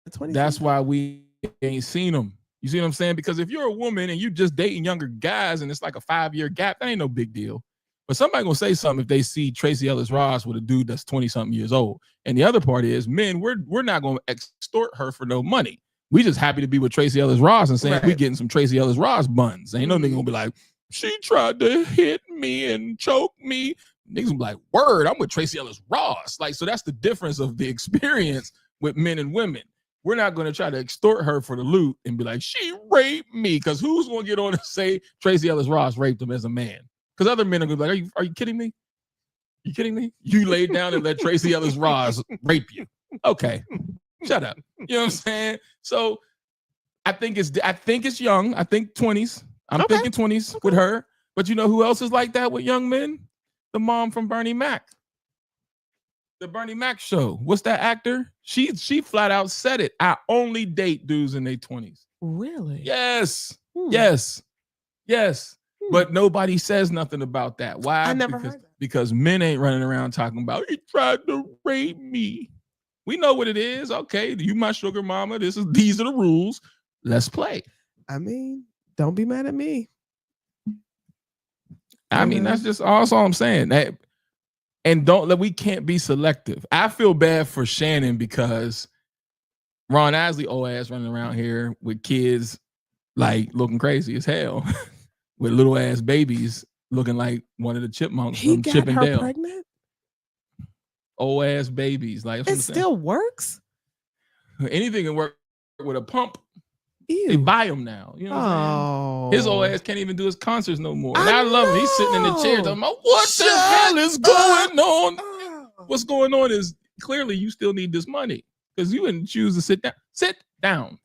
the 20s. That's why we ain't seen them. You see what I'm saying? Because if you're a woman and you just dating younger guys and it's like a 5-year gap, that ain't no big deal. But somebody gonna say something if they see Tracy Ellis Ross with a dude that's 20-something years old. And the other part is, men, we're not gonna extort her for no money. We just happy to be with Tracy Ellis Ross and saying we getting some Tracy Ellis Ross buns. Ain't no nigga gonna be like, she tried to hit me and choke me. Niggas gonna be like, word, I'm with Tracy Ellis Ross. Like, so that's the difference of the experience with men and women. We're not going to try to extort her for the loot and be like, she raped me. Because who's going to get on and say Tracy Ellis Ross raped him as a man? Because other men are going to be like, are you kidding me? You kidding me? You laid down and let Tracy Ellis Ross rape you. Okay, shut up. You know what I'm saying? So I think it's young. I think 20s. I'm thinking 20s with her. But you know who else is like that with young men? The mom from Bernie Mac. The Bernie Mac show. What's that actor? She flat out said it. I only date dudes in their 20s. Really? Yes. Yes. But nobody says nothing about that. Why? I never heard that. Because men ain't running around talking about, he tried to rape me. We know what it is. Okay, you my sugar mama. These are the rules. Let's play. I mean, don't be mad at me. I mean, that's just all I'm saying. And we can't be selective. I feel bad for Shannon because Ron Isley old ass running around here with kids like looking crazy as hell with little ass babies looking like one of the chipmunks from Chip and Dale. He got her pregnant? Old ass babies. Like, it still works? Anything can work with a pump. Ew. They buy him now. You know what I'm saying? His old ass can't even do his concerts no more. And I love him. He's sitting in the chair talking about, what the hell is going on? What's going on is clearly you still need this money because you didn't choose to sit down. Sit down.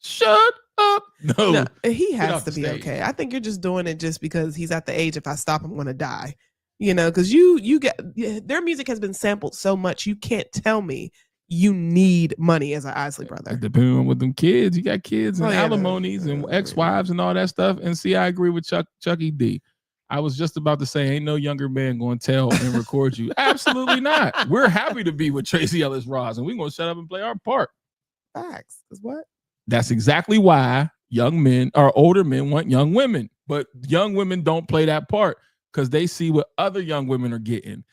Shut up. No, he has to be okay. I think you're just doing it just because he's at the age, if I stop, I'm going to die. You know, because you get, their music has been sampled so much, you can't tell me you need money as an Isley brother. Depending on what them kids, you got kids and alimonies and ex-wives and all that stuff. And see, I agree with Chucky D. I was just about to say, ain't no younger man going to tell and record you. Absolutely not. We're happy to be with Tracy Ellis Ross, and we're going to shut up and play our part. Facts. Because what? That's exactly why young men or older men want young women. But young women don't play that part because they see what other young women are getting.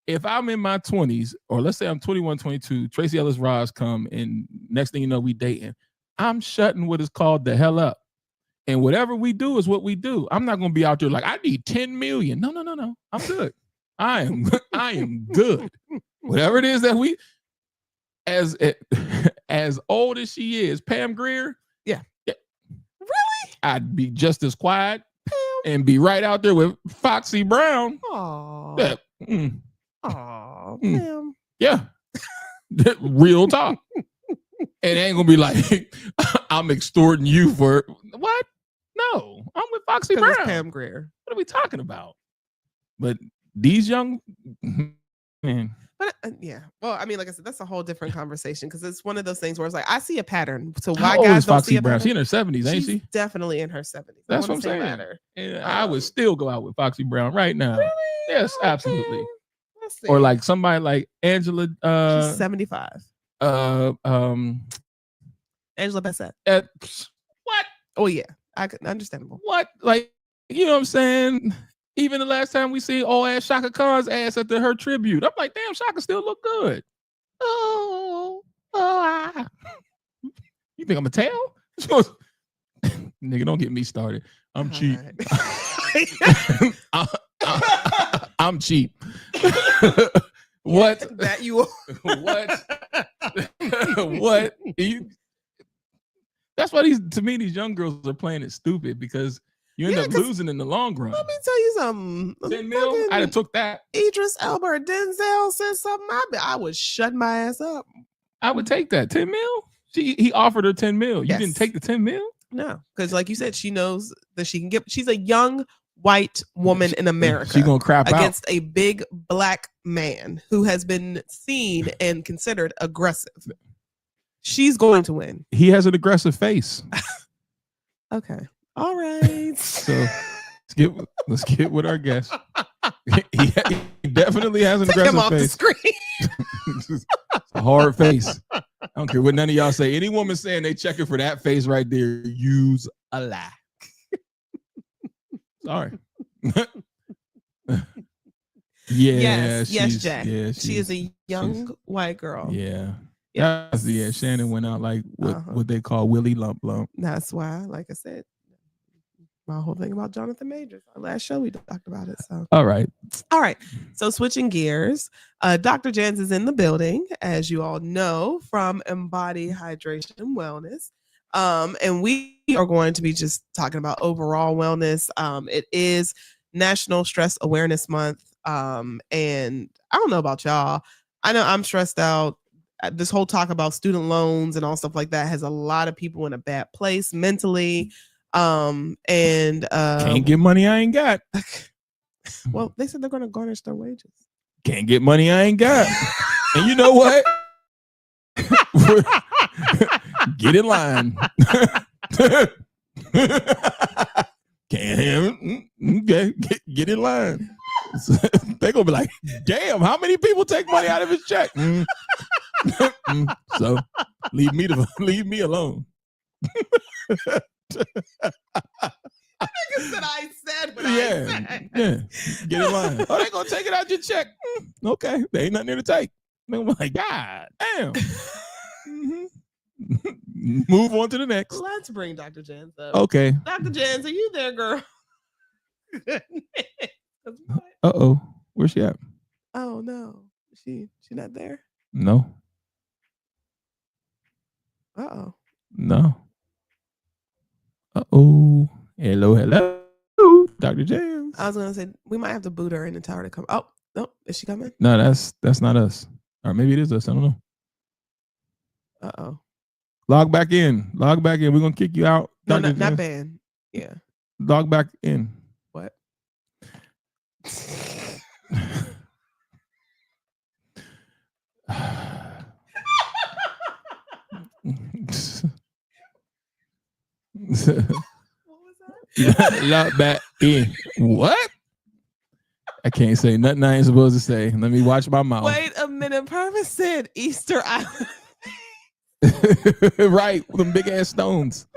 If I'm in my 20s, or let's say I'm 21, 22, Tracy Ellis Ross come, and next thing you know, we dating, I'm shutting what is called the hell up. And whatever we do is what we do. I'm not going to be out there like, I need 10 million. No. I'm good. I am good. Whatever it is that we, as old as she is, Pam Grier. Yeah. Really? I'd be just as quiet and be right out there with Foxy Brown. Aww. Yeah. Damn. Yeah. Real talk. And it ain't gonna be like I'm extorting you for what? No, I'm with Foxy Brown. It's Pam Grier. What are we talking about? But these young man. But yeah, well, I mean, like I said, that's a whole different conversation because it's one of those things where it's like I see a pattern. So why guys don't see a pattern? She's in her 70s, ain't she? Definitely in her 70s. That's what I'm saying. And I would still go out with Foxy Brown right now. Really? Yes, absolutely. Or like somebody like Angela. She's 75. Angela Bassett. What? Oh yeah, understandable. What? Like, you know what I'm saying? Even the last time we see old ass Shaka Khan's ass at her tribute, I'm like, damn, Shaka still look good. You think I'm a tail? Nigga, don't get me started. I'm cheap. Right. I'm cheap. What? That you are. What? What? That's why these young girls are playing it stupid because you end up losing in the long run. Let me tell you something. 10 mil, I'd have took that. Idris Elba or Denzel said something. I would shut my ass up. I would take that 10 mil. He offered her 10 mil. You Yes. didn't take the 10 mil? No, because like you said, she knows that she can get. She's a young white woman in America. She's gonna crap against out a big black man who has been seen and considered aggressive. She's going to win. He has an aggressive face. Okay. All right. So let's get with our guest. He definitely has an Take him aggressive off the face. screen. It's a hard face. I don't care what none of y'all say. Any woman saying they checking for that face right there, use a lie. Sorry. Yes, she's- Jack. yeah, She is a young white girl. Yeah. Yes. Yeah, Shannon went out like Uh-huh. what they call Willie Lump Lump. That's why, like I said, my whole thing about Jonathan Majors. Our last show we talked about it. So All right. So switching gears, Dr. Jens is in the building, as you all know, from Embody Hydration Wellness. And we are going to be just talking about overall wellness. It is National Stress Awareness Month. And I don't know about y'all. I know I'm stressed out. This whole talk about student loans and all stuff like that has a lot of people in a bad place mentally. Can't get money I ain't got. Well, they said they're going to garnish their wages. Can't get money I ain't got. And you know what? Get in line. Can't get in line. They're gonna be like, damn, how many people take money out of his check? So leave me alone. Nigga said I said what I said. Yeah. Get in line. Oh, they gonna take it out your check. Okay. There ain't nothing there to take. I'm like, God damn. Move on to the next. Let's bring Dr. Jens up. Okay. Dr. Jens, are you there, girl? Uh-oh. Where's she at? Oh no. She not there? No. Uh-oh. No. Uh-oh. Hello. Dr. James. I was gonna say we might have to boot her in the tower to come. Oh, no, is she coming? No, that's not us. Or maybe it is us. I don't know. Uh-oh. Log back in. We're gonna kick you out. No, Dr. not James. ban. Yeah. Log back in. What? Log back in. What? I can't say nothing I ain't supposed to say. Let me watch my mouth. Wait a minute. Purpose said Easter Island. Right, with them big ass stones.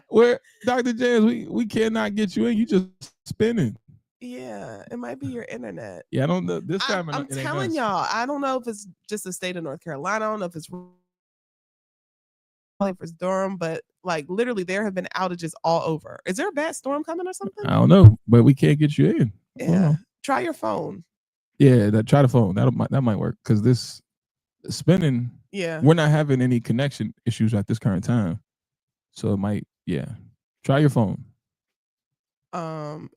Where Dr. James, we cannot get you in. You just spinning. Yeah, it might be your internet. Yeah, I don't know. This time I'm it ain't telling us. y'all, I don't know if it's just the state of North Carolina. I don't know if it's Durham, but like literally there have been outages all over. Is there a bad storm coming or something? I don't know, but we can't get you in. Yeah. Try your phone. Yeah, try the phone. That might work because this spinning. Yeah. We're not having any connection issues at this current time, so it might. Yeah, try your phone.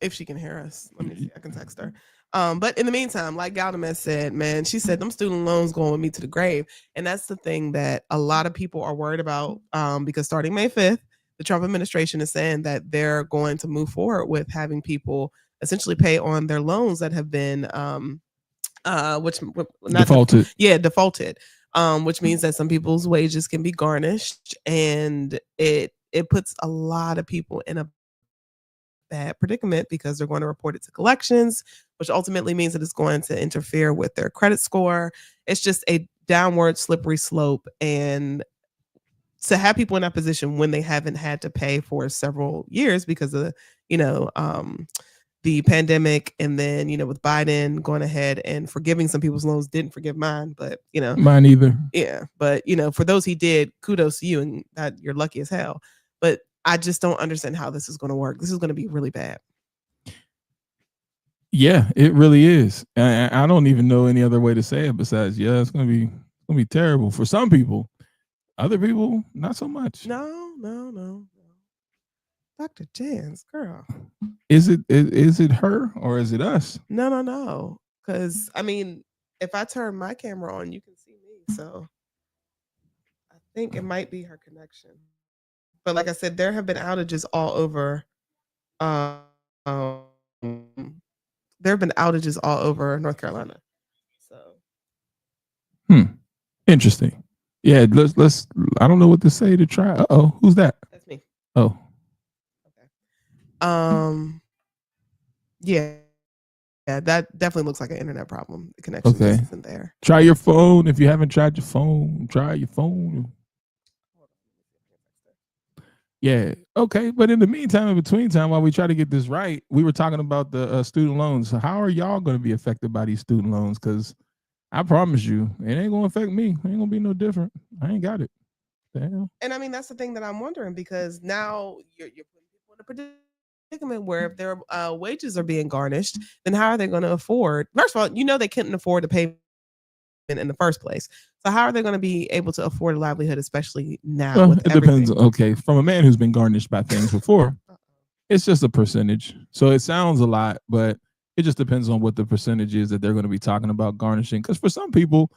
If she can hear us, let me see. I can text her. But in the meantime, like Gaudames said, man, she said them student loans going with me to the grave, and that's the thing that a lot of people are worried about. Because starting May 5th, the Trump administration is saying that they're going to move forward with having people essentially pay on their loans that have been Defaulted. Defaulted. Which means that some people's wages can be garnished, and it puts a lot of people in a bad predicament because they're going to report it to collections, which ultimately means that it's going to interfere with their credit score. It's just a downward slippery slope, and to have people in that position when they haven't had to pay for several years because of the pandemic, and then with Biden going ahead and forgiving some people's loans, didn't forgive mine, but mine either. Yeah, but for those he did, kudos to you, and that you're lucky as hell. But I just don't understand how this is going to work. This is going to be really bad. Yeah, it really is. I don't even know any other way to say it besides, yeah, it's gonna be terrible for some people. Other people, not so much. No. Dr. Jans, girl. Is it her or is it us? No. Because I mean, if I turn my camera on, you can see me. So I think it might be her connection. But like I said, there have been outages all over. There have been outages all over North Carolina. So Interesting. Yeah, let's I don't know what to say to try. Uh-oh, who's that? that's me. Oh. Yeah, that definitely looks like an internet problem. The connection just isn't there. Try your phone. If you haven't tried your phone, try your phone. Yeah. Okay. But in the meantime, in between time, while we try to get this right, we were talking about the student loans. So how are y'all going to be affected by these student loans? Because I promise you, it ain't going to affect me. It ain't going to be no different. I ain't got it. Damn. And I mean, that's the thing that I'm wondering, because now you're putting people in a predicament where if their wages are being garnished, then how are they going to afford? First of all, they couldn't afford to pay in the first place. So how are they going to be able to afford a livelihood, especially now? Well, it depends. Okay, from a man who's been garnished by things before, it's just a percentage. So it sounds a lot, but it just depends on what the percentage is that they're going to be talking about garnishing. Because for some people,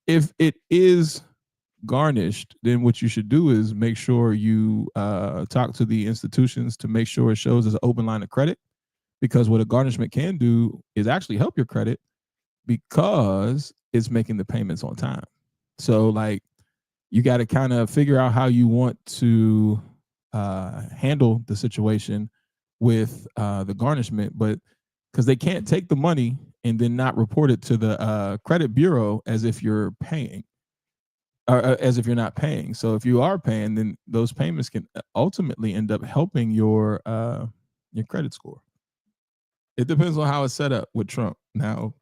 if it is garnished, then what you should do is make sure you talk to the institutions to make sure it shows as an open line of credit. Because what a garnishment can do is actually help your credit because it's making the payments on time. So like you got to kind of figure out how you want to handle the situation with the garnishment, but because they can't take the money and then not report it to the credit bureau as if you're paying or as if you're not paying. So if you are paying, then those payments can ultimately end up helping your credit score. It depends on how it's set up with Trump. Now,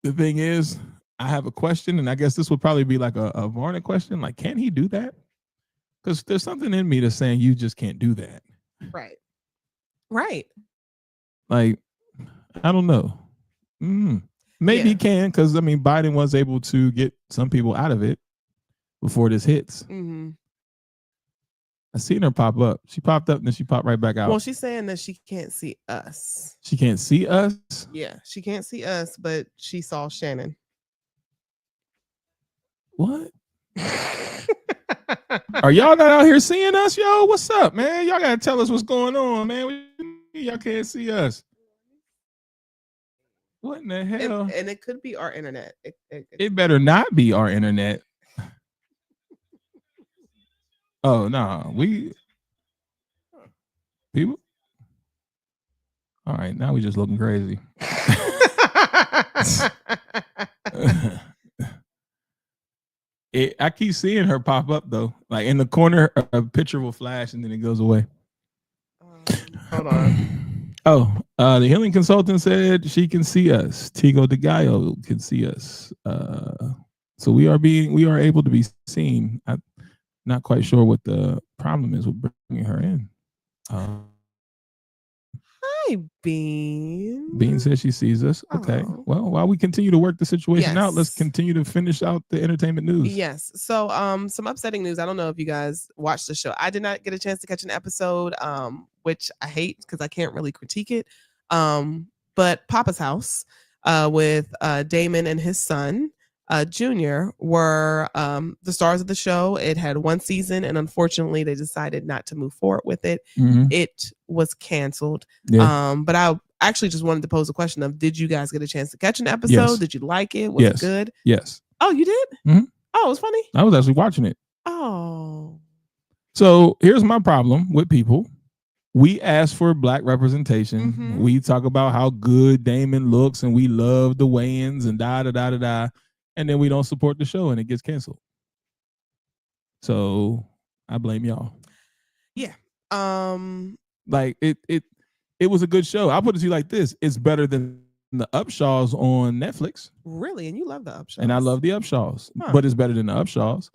the thing is, I have a question, and I guess this would probably be like a Varna question. Like, can he do that? Because there's something in me that's saying you just can't do that. Right. Like, I don't know. Maybe he can, because I mean, Biden was able to get some people out of it before this hits. I seen her pop up. She popped up and then she popped right back out. Well, she's saying that she can't see us. She can't see us? Yeah, she can't see us, but she saw Shannon. What? Are y'all not out here seeing us, yo? What's up, man? Y'all gotta tell us what's going on, man. Y'all can't see us. What in the hell? And it could be our internet. It better not be our internet. Oh no, people. All right, now we just looking crazy. I keep seeing her pop up though. Like in the corner, a picture will flash and then it goes away. Hold on. Oh, the healing consultant said she can see us. Tigo de Gallo can see us. So we are able to be seen. I'm not quite sure what the problem is with bringing her in. Hi, Bean. Bean says she sees us. Okay. Well, while we continue to work the situation out, let's continue to finish out the entertainment news. Yes. So some upsetting news. I don't know if you guys watched the show. I did not get a chance to catch an episode, which I hate because I can't really critique it. But Papa's House with Damon and his son, Junior, were the stars of the show. It had one season, and unfortunately, they decided not to move forward with it. It was canceled. Yeah. But I actually just wanted to pose a question of: did you guys get a chance to catch an episode? Yes. Did you like it? Was it good? Yes. Oh, you did? Oh, it was funny. I was actually watching it. Oh. So here's my problem with people. We ask for Black representation. We talk about how good Damon looks, and we love the Wayans and da. And then we don't support the show and it gets canceled. So I blame y'all. Yeah. Like it was a good show. I'll put it to you like this. It's better than the Upshaws on Netflix. Really? And you love the Upshaws. And I love the Upshaws, but it's better than the Upshaws.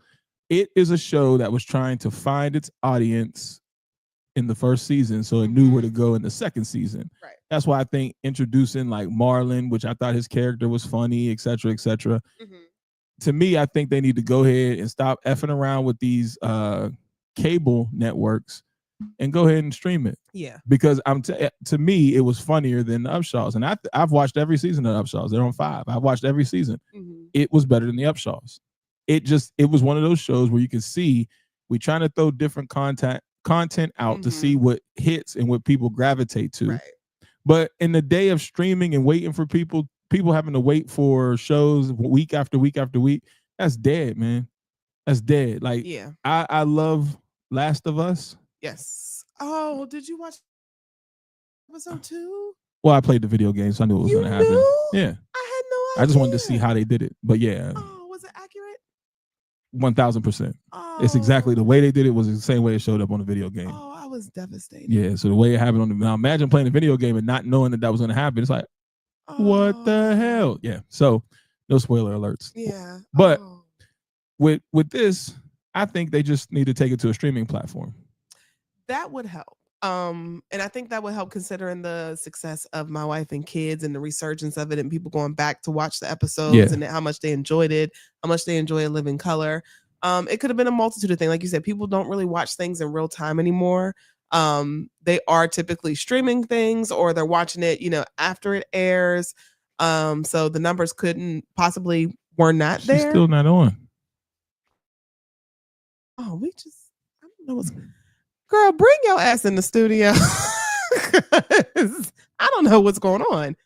It is a show that was trying to find its audience in the first season, so it knew where to go in the second season. Right. That's why I think introducing like Marlon, which I thought his character was funny, et cetera, et cetera. To me, I think they need to go ahead and stop effing around with these cable networks and go ahead and stream it. Yeah. Because to me, it was funnier than the Upshaws. And I've watched every season of Upshaws. They're on 5. I've watched every season. It was better than the Upshaws. It was one of those shows where you can see we trying to throw different content out to see what hits and what people gravitate to. Right. But in the day of streaming and waiting for people having to wait for shows week after week after week, that's dead, man. That's dead. Like, yeah. I love Last of Us. Yes. Oh, did you watch episode 2? Well, I played the video game, so I knew it was going to happen. Yeah. I had no idea. I just wanted to see how they did it. But yeah. Oh, was it accurate? 1000%. It's exactly the way they did it was the same way it showed up on the video game. Oh, I was devastated. Yeah, so the way it happened on the now imagine playing a video game and not knowing that was going to happen. It's like, what the hell? Yeah. So no spoiler alerts. Yeah. But with this, I think they just need to take it to a streaming platform. That would help. And I think that would help considering the success of My Wife and Kids and the resurgence of it and people going back to watch the episodes and how much they enjoyed it, how much they enjoy Live in Color. It could have been a multitude of things. Like you said, people don't really watch things in real time anymore. They are typically streaming things or they're watching it, after it airs. So the numbers were not there. She's still not on. Oh, I don't know what's... Girl, bring your ass in the studio. I don't know what's going on.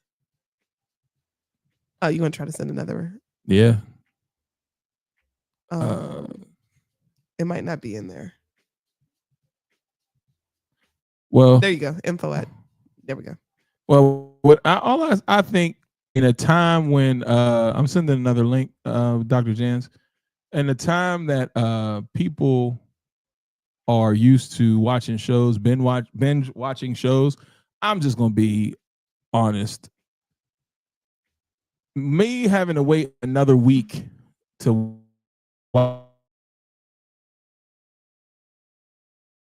Oh, you want to try to send another? Yeah. It might not be in there. Well, there you go. There we go. Well, I think in a time when I'm sending another link, Dr. Jans, in a time that people are used to watching shows, binge watching shows, I'm just gonna be honest. Me having to wait another week to watch,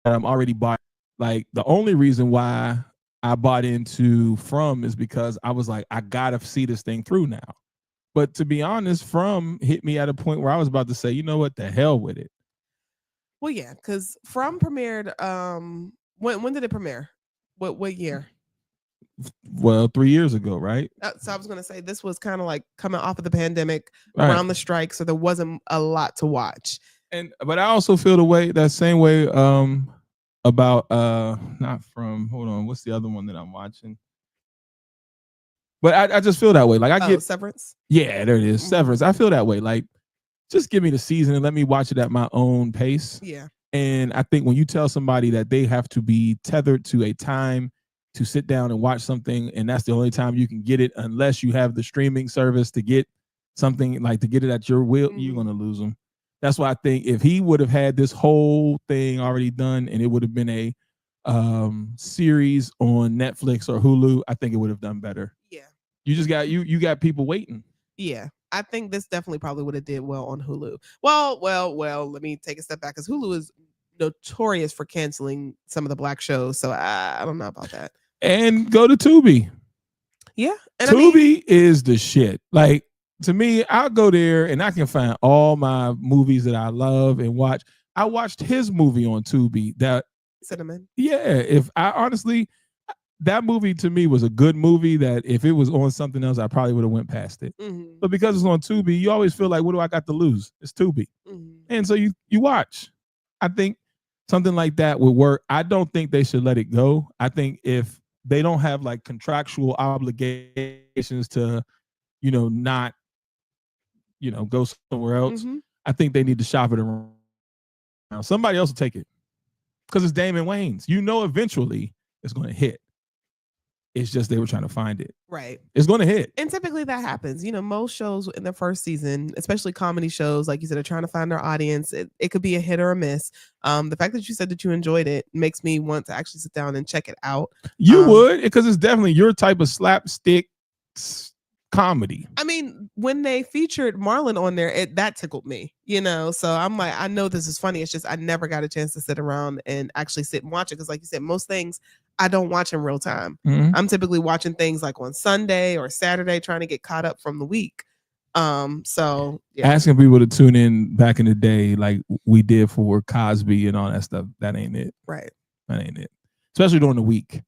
I'm already bought. Like the only reason why I bought into From is because I was like, I gotta see this thing through now. But to be honest, From hit me at a point where I was about to say, you know what, the hell with it. Well, yeah, because From premiered. When did it premiere? What year? Well, 3 years ago, right? So I was gonna say this was kind of like coming off of the pandemic, around the strike, so there wasn't a lot to watch. But I also feel that same way about not From. Hold on, what's the other one that I'm watching? But I just feel that way. Like I get Severance. Yeah, there it is. Severance. I feel that way. Like, just give me the season and let me watch it at my own pace. Yeah. And I think when you tell somebody that they have to be tethered to a time to sit down and watch something, and that's the only time you can get it, unless you have the streaming service to get something, like to get it at your will, you're going to lose them. That's why I think if he would have had this whole thing already done and it would have been a series on Netflix or Hulu, I think it would have done better. Yeah. You just got you got people waiting. Yeah. I think this definitely probably would have did well on Hulu. Well, let me take a step back because Hulu is notorious for canceling some of the Black shows. So I don't know about that. And go to Tubi. Yeah. And Tubi is the shit. Like, to me, I'll go there and I can find all my movies that I love and watch. I watched his movie on Tubi. That Cinnamon. Yeah. If I honestly, that movie to me was a good movie that if it was on something else, I probably would have went past it. Mm-hmm. But because it's on Tubi, you always feel like, what do I got to lose? It's Tubi. Mm-hmm. And so you watch. I think something like that would work. I don't think they should let it go. I think if they don't have like contractual obligations to, not, go somewhere else, I think they need to shop it around. Somebody else will take it because it's Damon Wayans. Eventually it's going to hit. It's just they were trying to find it. Right. It's going to hit. And typically that happens. Most shows in their first season, especially comedy shows, like you said, are trying to find their audience. It could be a hit or a miss. The fact that you said that you enjoyed it makes me want to actually sit down and check it out. You would, because it's definitely your type of slapstick comedy. I mean, when they featured Marlon on there, that tickled me, so I'm like, I know this is funny. It's just I never got a chance to sit around and actually sit and watch it because, like you said, most things I don't watch in real time. Mhm. I'm typically watching things like on Sunday or Saturday, trying to get caught up from the week. So yeah. Asking people to tune in back in the day, like we did for Cosby and all that stuff, that ain't it. Right. That ain't it. Especially during the week.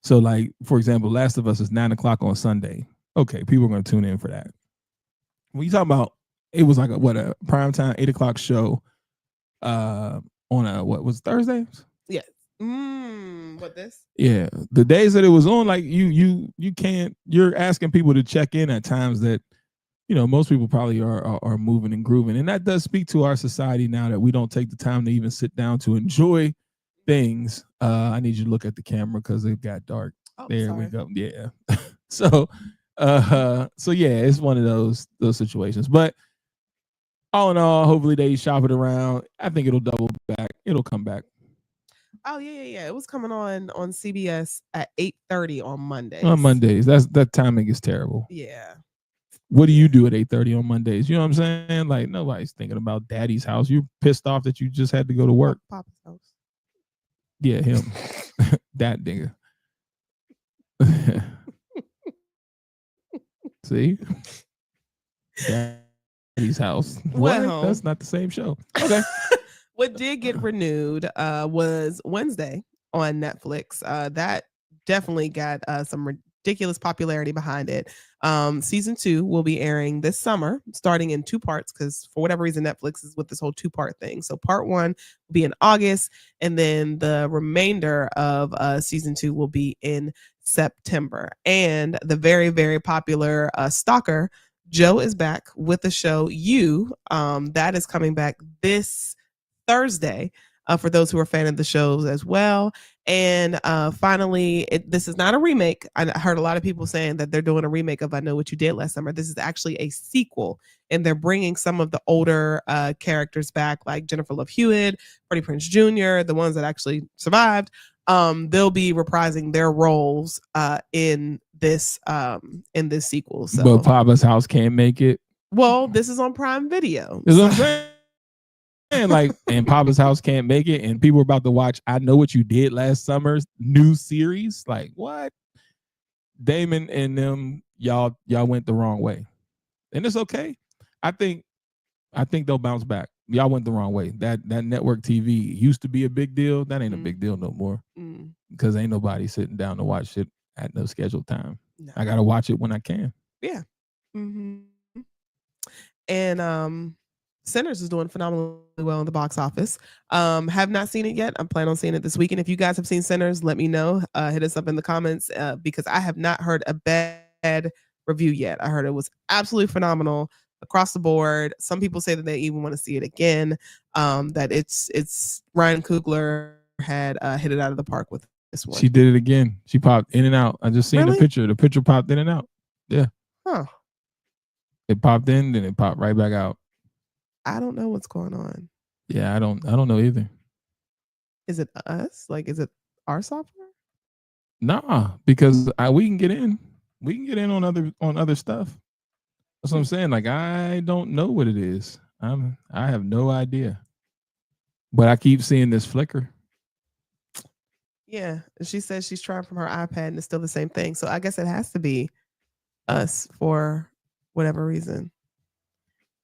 So, like, for example, Last of Us is 9:00 on Sunday. Okay, people are going to tune in for that. When you talk about, it was like a primetime 8:00 show on what was Thursdays? Yeah. What this? Yeah, the days that it was on, like you can't. You're asking people to check in at times that, most people probably are moving and grooving, and that does speak to our society now that we don't take the time to even sit down to enjoy things. I need you to look at the camera because it got dark. Oh, there sorry. we go. Yeah. so yeah, it's one of those situations. But all in all, hopefully they shop it around. I think it'll double back. It'll come back. Oh yeah. It was coming on CBS at 8:30 on Mondays. On Mondays, that timing is terrible. Yeah. What do you do at 8:30 on Mondays? You know what I'm saying? Like nobody's thinking about Daddy's house. You're pissed off that you just had to go to work. Papa's house. Yeah, him. That nigga. See? Daddy's house. Well, what? That's not the same show. Okay. What did get renewed was Wednesday on Netflix. That definitely got some ridiculous popularity behind it. Season 2 will be airing this summer, starting in 2 parts, because for whatever reason, Netflix is with this whole 2-part thing. So part 1 will be in August, and then the remainder of season 2 will be in September. And the very, very popular Stalker, Joe, is back with the show You. That is coming back this Thursday, for those who are a fan of the shows as well. And finally, this is not a remake. I heard a lot of people saying that they're doing a remake of I Know What You Did Last Summer. This is actually a sequel, and they're bringing some of the older characters back, like Jennifer Love Hewitt, Freddie Prinze Jr., the ones that actually survived. They'll be reprising their roles in this sequel. So, but Papa's house can't make it. Well, this is on Prime Video. Is what I'm saying. Like, and Papa's house can't make it, and people are about to watch I Know What You Did Last Summer's new series. Like, what? Damon and them, y'all went the wrong way, and it's okay. I think they'll bounce back. Y'all went the wrong way. That network TV used to be a big deal. That ain't a big deal no more, because ain't nobody sitting down to watch it at no scheduled time. No. I gotta watch it when I can. Yeah. And Sinners is doing phenomenally well in the box office. Have not seen it yet. I'm planning on seeing it this weekend. If you guys have seen Sinners, let me know. Hit us up in the comments because I have not heard a bad review yet. I heard it was absolutely phenomenal across the board. Some people say that they even want to see it again. That it's Ryan Coogler had hit it out of the park with this one. She did it again. She popped in and out. I just seen the picture. The picture popped in and out. Yeah. Huh. It popped in, then it popped right back out. I don't know what's going on. Yeah, I don't know either. Is it us? Like, is it our software? Nah, because we can get in. We can get in on other stuff. That's what I'm saying. Like, I don't know what it is. I have no idea. But I keep seeing this flicker. Yeah, she says she's trying from her iPad and it's still the same thing. So I guess it has to be us for whatever reason.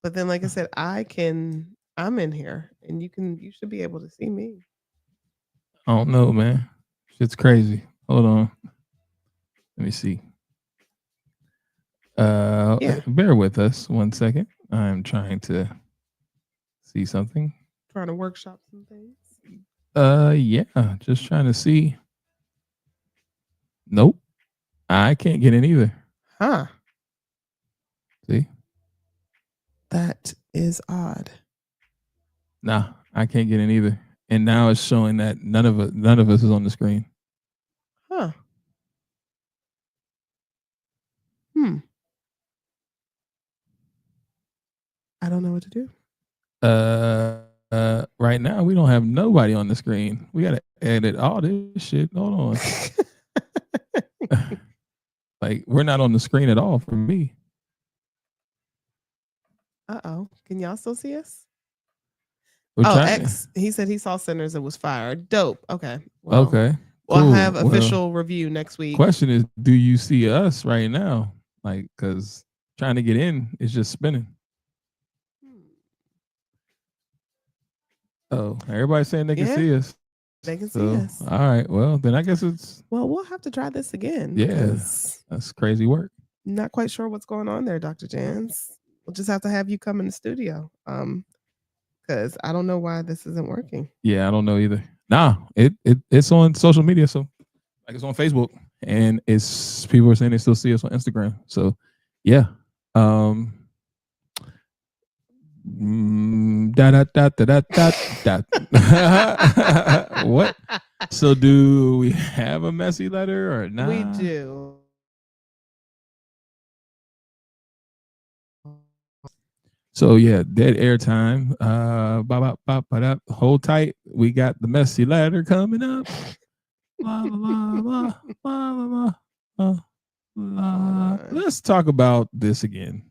But then, like I said, I'm in here and you should be able to see me. I don't know, man. Shit's crazy. Hold on. Let me see. Bear with us 1 second. I'm trying to see something. Trying to workshop some things. Yeah, just trying to see. Nope. I can't get in either. Huh. See? That is odd. Nah, I can't get in either. And now it's showing that none of us is on the screen. Huh. I don't know what to do. Right now we don't have nobody on the screen. We gotta edit all this shit. Hold on. Like, we're not on the screen at all for me. Uh-oh. Can y'all still see us? We're trying. X. He said he saw Sinners and was fired. Dope. Okay. Well, okay. We'll Cool. have Well, official review next week. Question is, do you see us right now? Like, because trying to get in is just spinning. Oh, everybody's saying they can Yeah. see us. They can see So, us. all right. Well, then I guess it's Well, we'll have to try this again. Yeah. 'cause that's crazy work. Not quite sure what's going on there, Dr. Jans. We'll just have to have you come in the studio. Because I don't know why this isn't working. Yeah, I don't know either. Nah, it's on social media, so like it's on Facebook, and it's people are saying they still see us on Instagram. So, yeah. What? So, do we have a messy letter or not? We do. So yeah, dead air time. Hold tight. We got the messy ladder coming up. La, la, la, la, la. Let's talk about this again.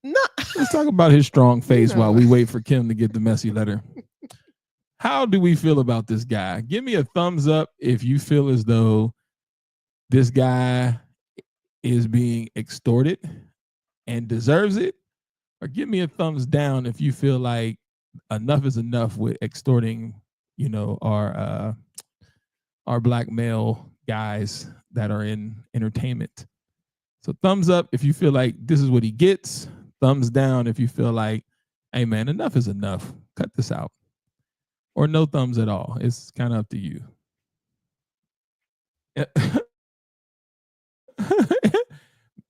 No. Let's talk about his strong face while we wait for Kim to get the messy letter. How do we feel about this guy? Give me a thumbs up if you feel as though this guy is being extorted and deserves it. Or give me a thumbs down if you feel like enough is enough with extorting, our black male guys that are in entertainment. So thumbs up if you feel like this is what he gets. Thumbs down if you feel like, hey man, enough is enough. Cut this out. Or no thumbs at all. It's kind of up to you.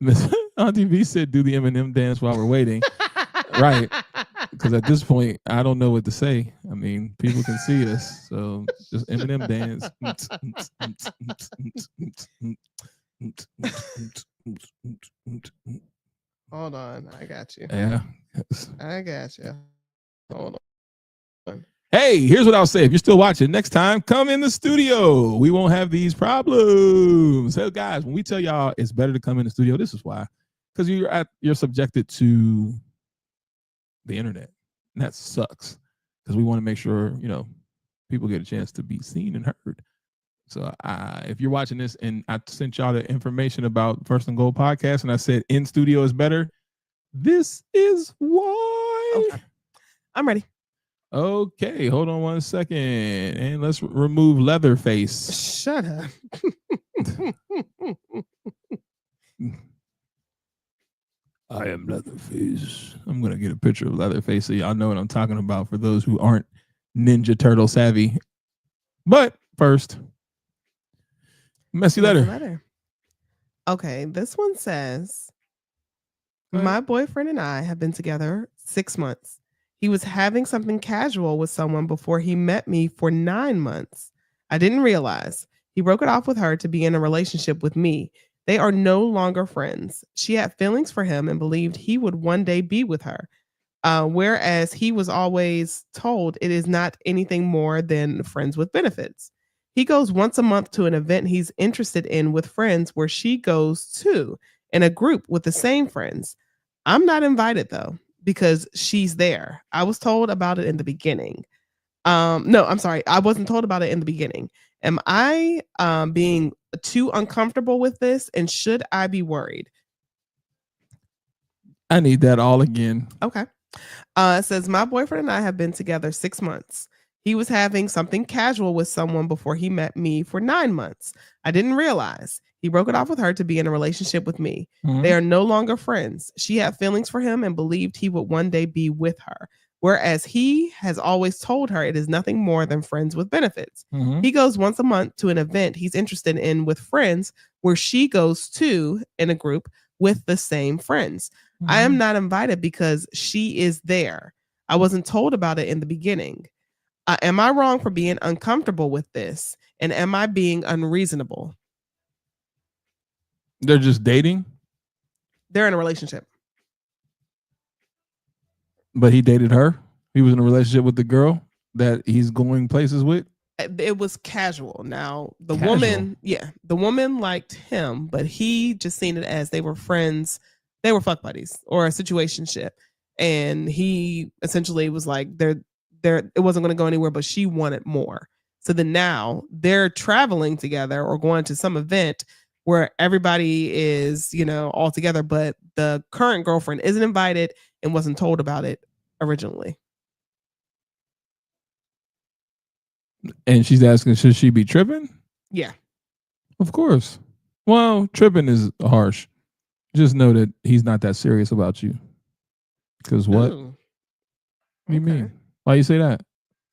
Miss Auntie V said, do the Eminem dance while we're waiting. Right. Because at this point, I don't know what to say. I mean, people can see us. So just Eminem dance. Hold on. I got you. Yeah. I got you. Hold on. Hey, here's what I'll say. If you're still watching, next time, come in the studio. We won't have these problems. So guys, when we tell y'all it's better to come in the studio, this is why. Because you're subjected to the internet. And that sucks. Because we want to make sure, people get a chance to be seen and heard. So if you're watching this and I sent y'all the information about First and Gold podcast and I said in studio is better, this is why. Okay. I'm ready. Okay, hold on 1 second. And let's remove Leatherface. Shut up. I am Leatherface. I'm going to get a picture of Leatherface so y'all know what I'm talking about for those who aren't Ninja Turtle savvy. But first, messy letter. Okay, this one says, my boyfriend and I have been together 6 months. He was having something casual with someone before he met me for 9 months. I didn't realize. He broke it off with her to be in a relationship with me. They are no longer friends. She had feelings for him and believed he would one day be with her. Whereas he was always told it is not anything more than friends with benefits. He goes once a month to an event he's interested in with friends where she goes too, in a group with the same friends. I'm not invited though, because she's there. I was told about it in the beginning. No, I'm sorry. I wasn't told about it in the beginning. Am I being too uncomfortable with this? And should I be worried? I need that all again. Okay. It says, my boyfriend and I have been together 6 months. He was having something casual with someone before he met me for 9 months. I didn't realize. He broke it off with her to be in a relationship with me. Mm-hmm. They are no longer friends. She had feelings for him and believed he would one day be with her. Whereas he has always told her it is nothing more than friends with benefits. Mm-hmm. He goes once a month to an event he's interested in with friends where she goes to in a group with the same friends. Mm-hmm. I am not invited because she is there. I wasn't told about it in the beginning. Am I wrong for being uncomfortable with this? And am I being unreasonable? They're just dating? They're in a relationship. But he dated her? He was in a relationship with the girl that he's going places with? It was casual. Now, the woman liked him, but he just seen it as they were friends. They were fuck buddies or a situationship. And he essentially was like, it wasn't going to go anywhere, but she wanted more. So then now they're traveling together or going to some event where everybody is, all together, but the current girlfriend isn't invited and wasn't told about it originally. And she's asking, should she be tripping? Yeah. Of course. Well, tripping is harsh. Just know that he's not that serious about you. Because what? Ooh. What do you mean? Why you say that?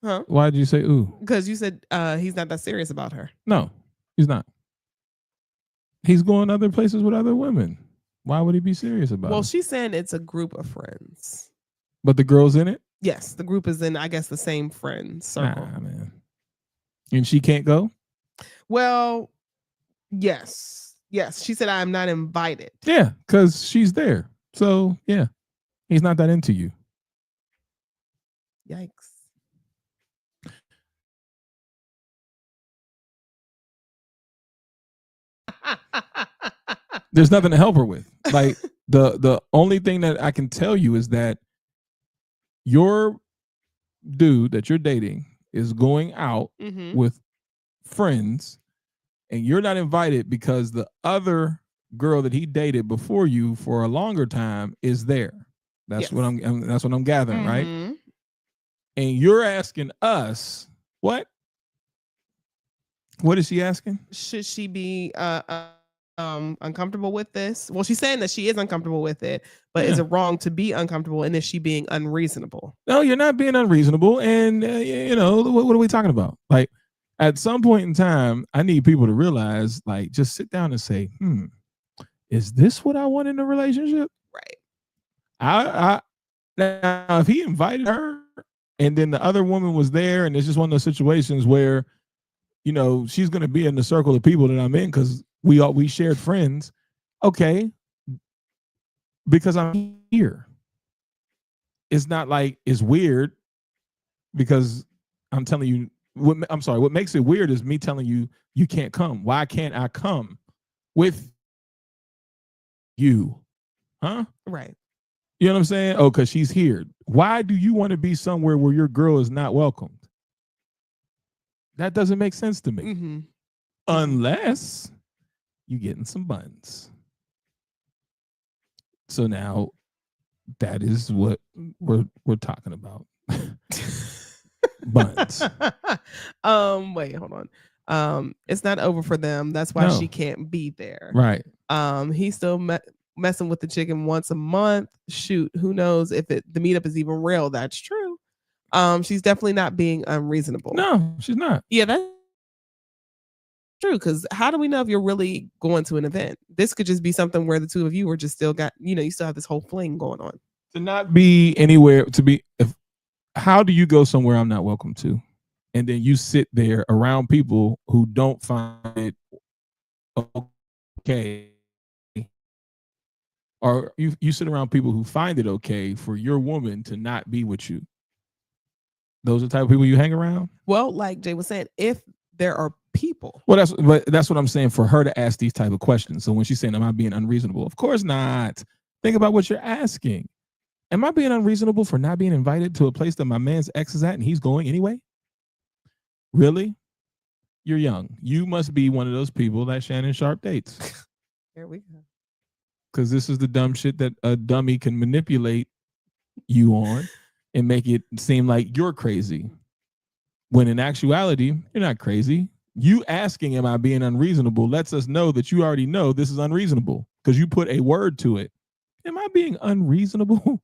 Huh? Why did you say ooh? Because you said he's not that serious about her. No, he's not. He's going other places with other women. Why would he be serious about it? Well, she's saying it's a group of friends. But the girl's in it? Yes, the group is in, I guess, the same friend circle. Nah, man. And she can't go? Well, yes. Yes, she said, I'm not invited. Yeah, because she's there. So, yeah, he's not that into you. Yikes. There's nothing to help her with. Like, the only thing that I can tell you is that your dude that you're dating is going out with friends and you're not invited because the other girl that he dated before you for a longer time is there. That's what I'm gathering, right? And you're asking us what? What is she asking? Should she be uncomfortable with this? Well, she's saying that she is uncomfortable with it, but is it wrong to be uncomfortable? And is she being unreasonable? No, you're not being unreasonable. And what are we talking about? Like, at some point in time, I need people to realize, like, just sit down and say, is this what I want in a relationship? Right. Now, if he invited her and then the other woman was there, and it's just one of those situations where, she's going to be in the circle of people that I'm in because we shared friends. Okay. Because I'm here. It's not like it's weird because I'm telling you, what makes it weird is me telling you, you can't come. Why can't I come with you? Huh? Right. You know what I'm saying? Oh, because she's here. Why do you want to be somewhere where your girl is not welcomed? That doesn't make sense to me. Unless you're getting some buns. So now that is what we're talking about. Buns. Wait, hold on. It's not over for them. That's why she can't be there. Right. He's still messing with the chicken once a month. Shoot, who knows if the meetup is even real? That's true. She's definitely not being unreasonable. No, she's not. Yeah, that's true. Because how do we know if you're really going to an event? This could just be something where the two of you are just still got, you still have this whole fling going on. To not be anywhere, how do you go somewhere I'm not welcome to? And then you sit there around people who don't find it okay. Or you sit around people who find it okay for your woman to not be with you. Those are the type of people you hang around? Well, like Jay was saying, if there are people. Well, that's what I'm saying, for her to ask these type of questions. So when she's saying, am I being unreasonable? Of course not. Think about what you're asking. Am I being unreasonable for not being invited to a place that my man's ex is at and he's going anyway? Really? You're young. You must be one of those people that Shannon Sharp dates. There we go. Because this is the dumb shit that a dummy can manipulate you on and make it seem like you're crazy. When in actuality, you're not crazy. You asking, am I being unreasonable, lets us know that you already know this is unreasonable because you put a word to it. Am I being unreasonable?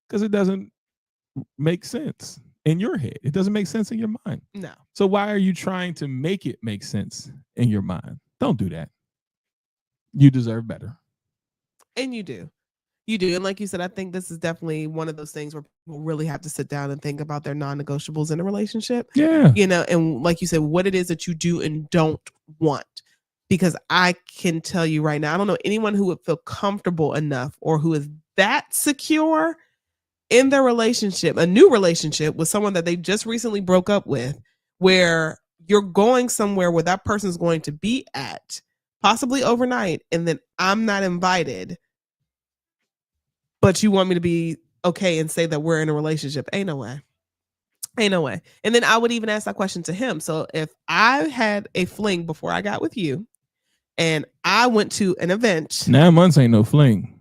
Because it doesn't make sense in your head. It doesn't make sense in your mind. No. So why are you trying to make it make sense in your mind? Don't do that. You deserve better. And you do. You do. And like you said, I think this is definitely one of those things where people really have to sit down and think about their non-negotiables in a relationship. Yeah. And like you said, what it is that you do and don't want. Because I can tell you right now, I don't know anyone who would feel comfortable enough or who is that secure in their relationship, a new relationship with someone that they just recently broke up with, where you're going somewhere where that person's going to be at, possibly overnight, and then I'm not invited, but you want me to be okay and say that we're in a relationship. Ain't no way. Ain't no way. And then I would even ask that question to him. So if I had a fling before I got with you and I went to an event, 9 months ain't no fling.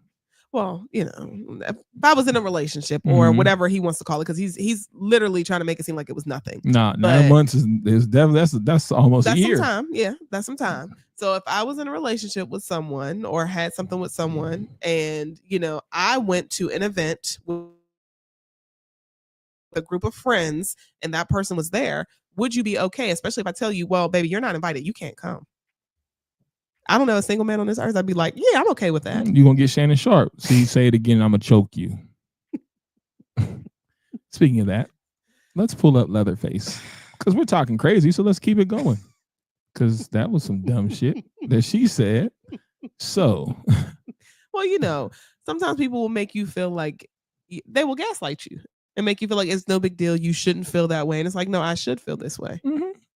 well, you know, if I was in a relationship or whatever he wants to call it, because he's literally trying to make it seem like it was nothing. Nah, 9 months is definitely that's almost a year. Some time. Yeah, that's some time. So if I was in a relationship with someone or had something with someone, and you know, I went to an event with a group of friends and that person was there, would you be okay? Especially if I tell you, well, baby, you're not invited, you can't come. I don't know a single man on this earth. I'd be like, yeah, I'm okay with that. You're gonna get Shannon Sharp. See, say it again, I'm gonna choke you. Speaking of that, let's pull up Leatherface. Because we're talking crazy, so let's keep it going. Because that was some dumb shit that she said. So well, you know, sometimes people will make you feel like they will gaslight you and make you feel like it's no big deal. You shouldn't feel that way. And it's like, no, I should feel this way.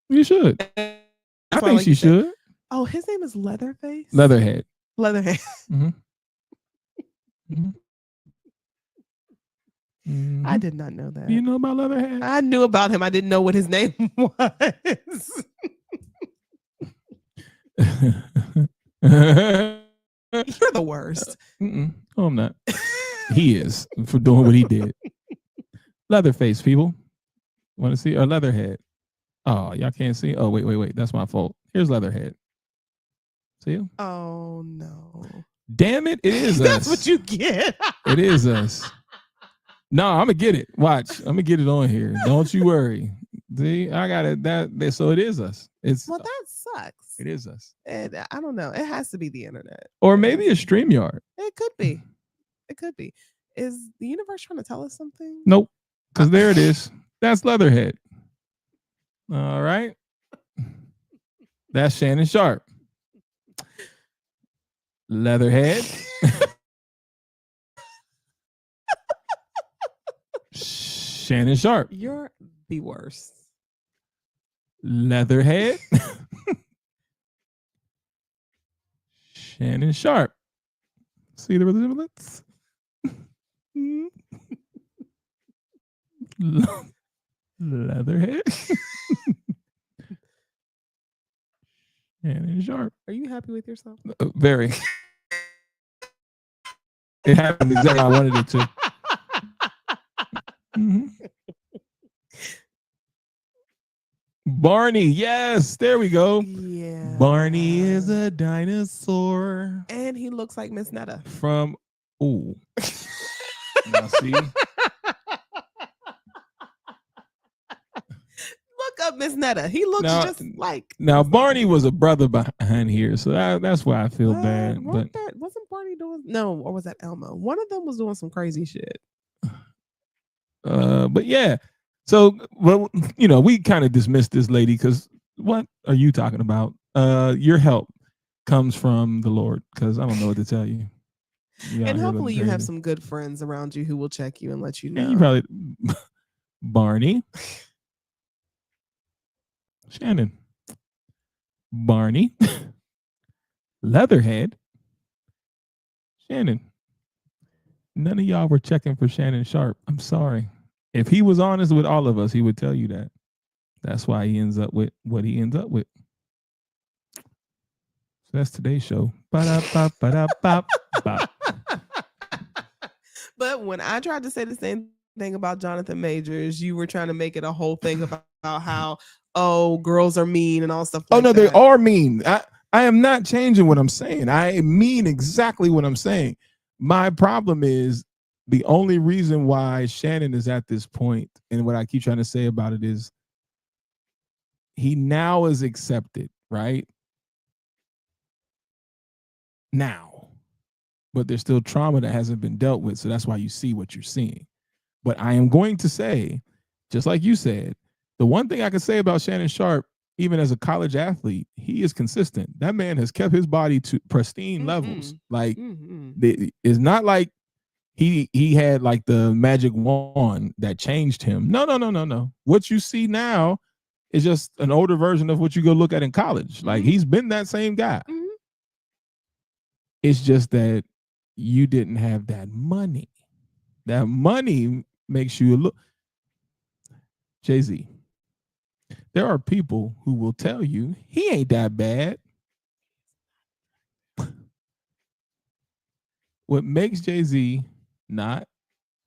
You should. I think she should. Oh, his name is Leatherface? Leatherhead. Leatherhead. I did not know that. You know about Leatherhead? I knew about him. I didn't know what his name was. You're the worst. Oh, I'm not. He is for doing what he did. Leatherface, people. Want to see? Or Leatherhead. Oh, y'all can't see? Oh, wait. That's my fault. Here's Leatherhead. See him? Oh, no. Damn it. It is That's us. what you get. It is us. No, I'm going to get it. Watch. I'm going to get it on here. Don't you worry. See, I got it. So it is us. Well, that sucks. It is us. And I don't know. It has to be the internet. Or maybe a StreamYard. It could be. It could be. Is the universe trying to tell us something? Nope. Because there it is. That's Leatherhead. All right. That's Shannon Sharp. Leatherhead. Shannon Sharp. You're the worst. Leatherhead. Shannon Sharp. See the resemblance? Leatherhead. Shannon Sharp. Are you happy with yourself? Very. It happened exactly how I wanted it to. Barney, yes, there we go. Yeah. Barney is a dinosaur. And he looks like Miss Netta. From now see. Look up Miss Netta. He looks just like. Now Barney was a brother behind here, so that's why I feel bad. But wasn't Barney doing or was that Elmo? One of them was doing some crazy shit. But yeah. So, well, you know, we kind of dismissed this lady because what are you talking about? Your help comes from the Lord, because I don't know what to tell you. And hopefully you have some good friends around you who will check you and let you know. Yeah, you probably Barney. Shannon. Barney. Leatherhead. Shannon. None of y'all were checking for Shannon Sharp. I'm sorry. If he was honest with all of us, he would tell you that. That's why he ends up with what he ends up with. So that's today's show. Ba-da-ba-ba-da-ba-ba. But when I tried to say the same thing about Jonathan Majors, you were trying to make it a whole thing about how, girls are mean and all stuff like that. They are mean. I am not changing what I'm saying. I mean exactly what I'm saying. My problem is the only reason why Shannon is at this point, and what I keep trying to say about it is he now is accepted, right? Now. But there's still trauma that hasn't been dealt with, so that's why you see what you're seeing. But I am going to say, just like you said, the one thing I can say about Shannon Sharp, even as a college athlete, he is consistent. That man has kept his body to pristine levels. Like, it's not like he had like the magic wand that changed him. No. What you see now is just an older version of what you go look at in college. Like, he's been that same guy. It's just that you didn't have that money. That money makes you look. Jay-Z. There are people who will tell you he ain't that bad. What makes Jay-Z not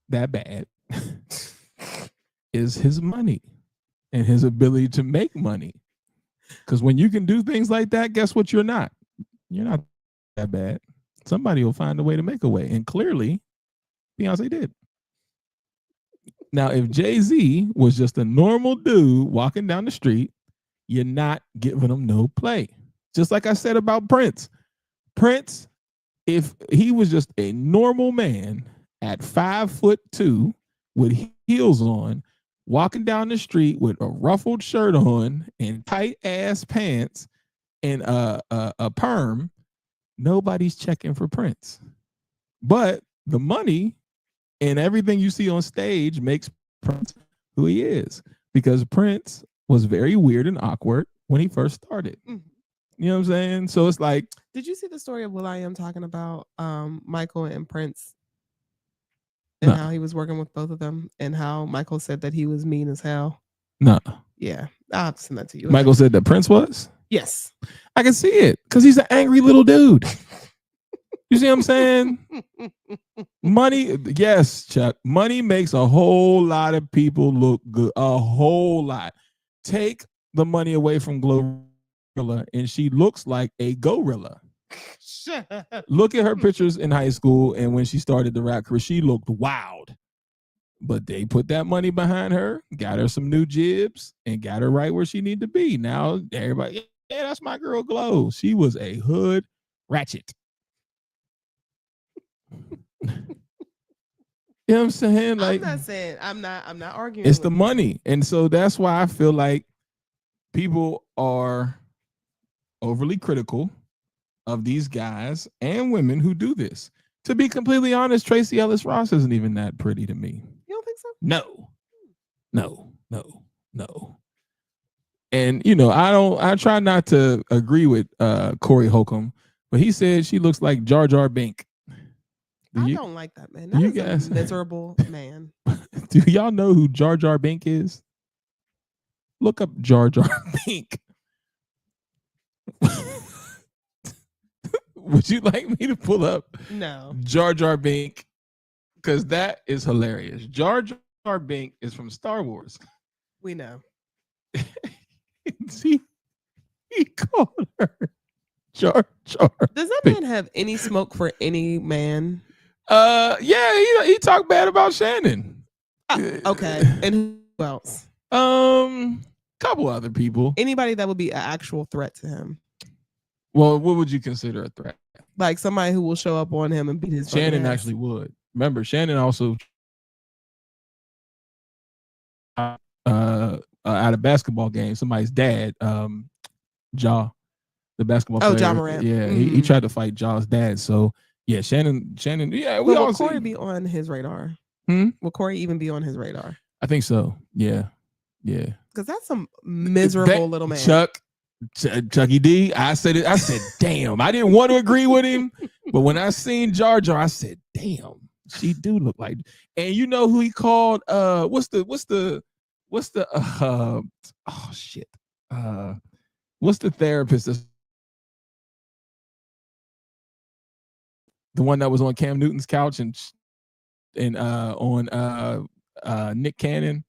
that bad is his money and his ability to make money. Because when you can do things like that, guess what? You're not that bad. Somebody will find a way to make a way. And clearly, Beyonce did. Now, if Jay-Z was just a normal dude walking down the street, you're not giving him no play. Just like I said about Prince. Prince, if he was just a normal man at 5'2" with heels on, walking down the street with a ruffled shirt on and tight ass pants and a perm, nobody's checking for Prince. But the money and everything you see on stage makes Prince who he is, because Prince was very weird and awkward when he first started. Mm-hmm. You know what I'm saying? So it's like, did you see the story of will.i.am talking about Michael and Prince and how he was working with both of them and how Michael said that he was mean as hell? No. Yeah, I'll have to send that to you. Michael said that Prince was? Yes. I can see it because he's an angry little dude. You see what I'm saying? Money, yes, Chuck. Money makes a whole lot of people look good. A whole lot. Take the money away from Glorilla, and she looks like a gorilla. Look at her pictures in high school, and when she started the rap career, she looked wild. But they put that money behind her, got her some new jibs, and got her right where she needed to be. Now everybody, yeah, that's my girl Glow. She was a hood ratchet. You know what I'm saying? Like, I'm not arguing. It's the money. And so that's why I feel like people are overly critical of these guys and women who do this. To be completely honest, Tracy Ellis Ross isn't even that pretty to me. You don't think so? No. And I try not to agree with Corey Holcomb, but he said she looks like Jar Jar Binks. I don't like that man. That is a miserable man. Do y'all know who Jar Jar Binks is? Look up Jar Jar Binks. Would you like me to pull up Jar Jar Binks? Because that is hilarious. Jar Jar Binks is from Star Wars. We know. See, he called her Jar Jar. Does that man have any smoke for any man? Yeah, he talked bad about Shannon. Okay, and who else? Couple other people. Anybody that would be an actual threat to him. Well, what would you consider a threat? Like somebody who will show up on him and beat his Shannon ass. Actually would. Remember, Shannon also at a basketball game, somebody's dad, Ja, the basketball player. Ja Morant. Yeah, he tried to fight Ja's dad. So yeah, Shannon. Yeah, will Corey be on his radar? Will Corey even be on his radar? I think so. Yeah. Because that's some miserable little man. Chucky D. I said, damn. I didn't want to agree with him, but when I seen Jar Jar, I said, damn, she do look like. And you know who he called? What's the therapist? The one that was on Cam Newton's couch and on Nick Cannon,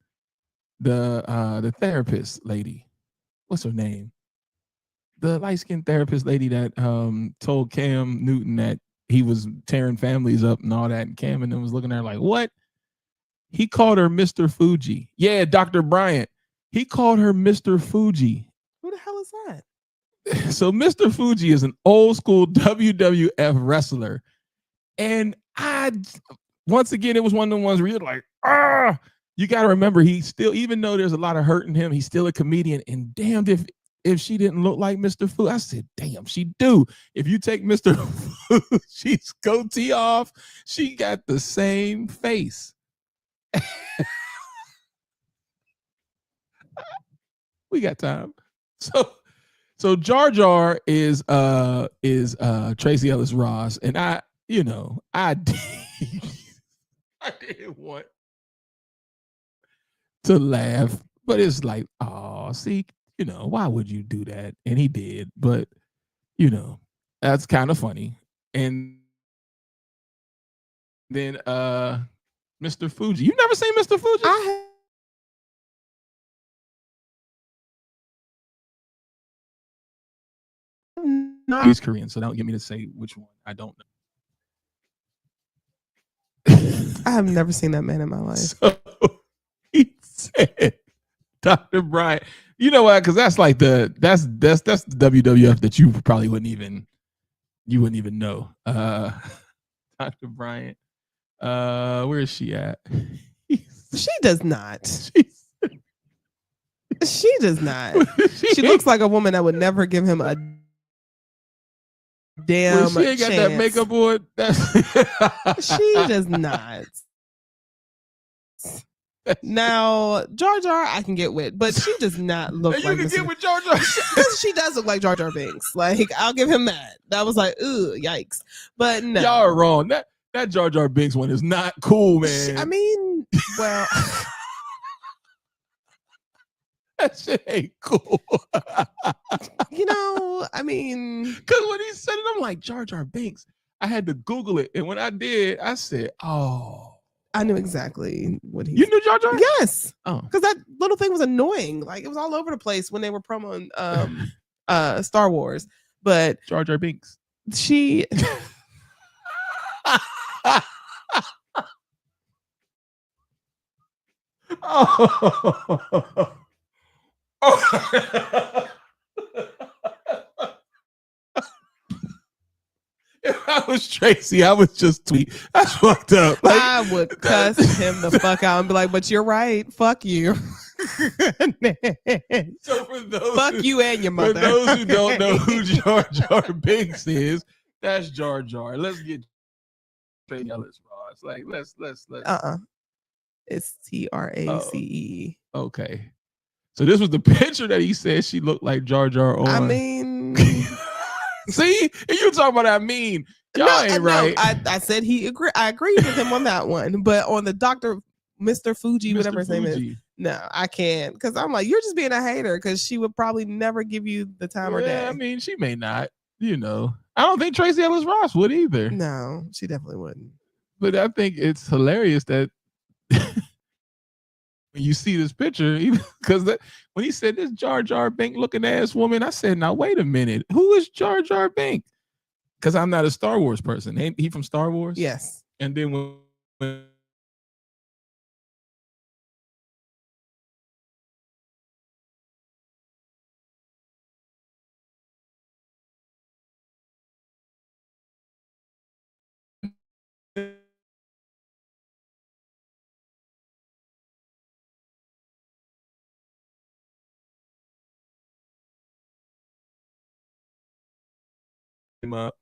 the therapist lady. What's her name? The light-skinned therapist lady that told Cam Newton that he was tearing families up and all that, and Cam and them was looking at her like, what? He called her Mr. Fuji. Yeah, Dr. Bryant. He called her Mr. Fuji. Who the hell is that? So Mr. Fuji is an old school WWF wrestler. And once again, it was one of the ones where you're like, you got to remember, he still, even though there's a lot of hurt in him, he's still a comedian. And damned if she didn't look like Mr. Fuji. I said, damn, she do. If you take Mr. Fuji's goatee off, she got the same face. We got time. So Jar Jar is Tracy Ellis Ross, and I didn't want to laugh But it's like, oh, see, why would you do that? And he did, but that's kind of funny. And then Mr. Fuji. You've never seen Mr. Fuji? I have not. He's Korean, so don't get me to say which one. I don't know. I have never seen that man in my life. So he said, Dr. Bryant. You know what? Because that's like that's the WWF that you probably wouldn't even know. Dr. Bryant. Where is she at? She does not. She does not. She looks like a woman that would never give him a damn she ain't got chance. that makeup on. She does not. Now, Jar Jar, I can get with, but she does not look you like can Mr. get with Jar Jar. She does look like Jar Jar Binks. Like, I'll give him that. That was like, ooh, yikes. But no. Y'all are wrong. That Jar Jar Binks one is not cool, man. I mean, well, that shit ain't cool. I mean, because when he said it, I'm like, Jar Jar Binks. I had to Google it, and when I did, I said, oh. I knew exactly what he. You knew Jar Jar? Yes. Oh, because that little thing was annoying. Like, it was all over the place when they were promoting Star Wars. But Jar Jar Binks. She. Oh. If I was Tracy, I would just tweet. That's fucked up. Like, I would cuss him the fuck out and be like, but you're right. Fuck you. So for those fuck you and your mother. For those who don't know who Jar Jar Binks is, that's Jar Jar. Let's get Trey Ellis Ross. Like let's It's TRACE. Okay. So this was the picture that he said she looked like Jar Jar on. I mean, see, and you talking about that mean. Y'all ain't right. I said I agreed with him on that one, but on the Mr. Fuji, whatever his name is, no, I can't, because I'm like, you're just being a hater, because she would probably never give you the time or day. I mean, she may not. I don't think Tracee Ellis Ross would either. No, she definitely wouldn't. But I think it's hilarious that when you see this picture, because when he said this Jar Jar Bink looking ass woman, I said, now wait a minute, who is Jar Jar Bink? Because I'm not a Star Wars person. Ain't he from Star Wars? Yes. And then when up,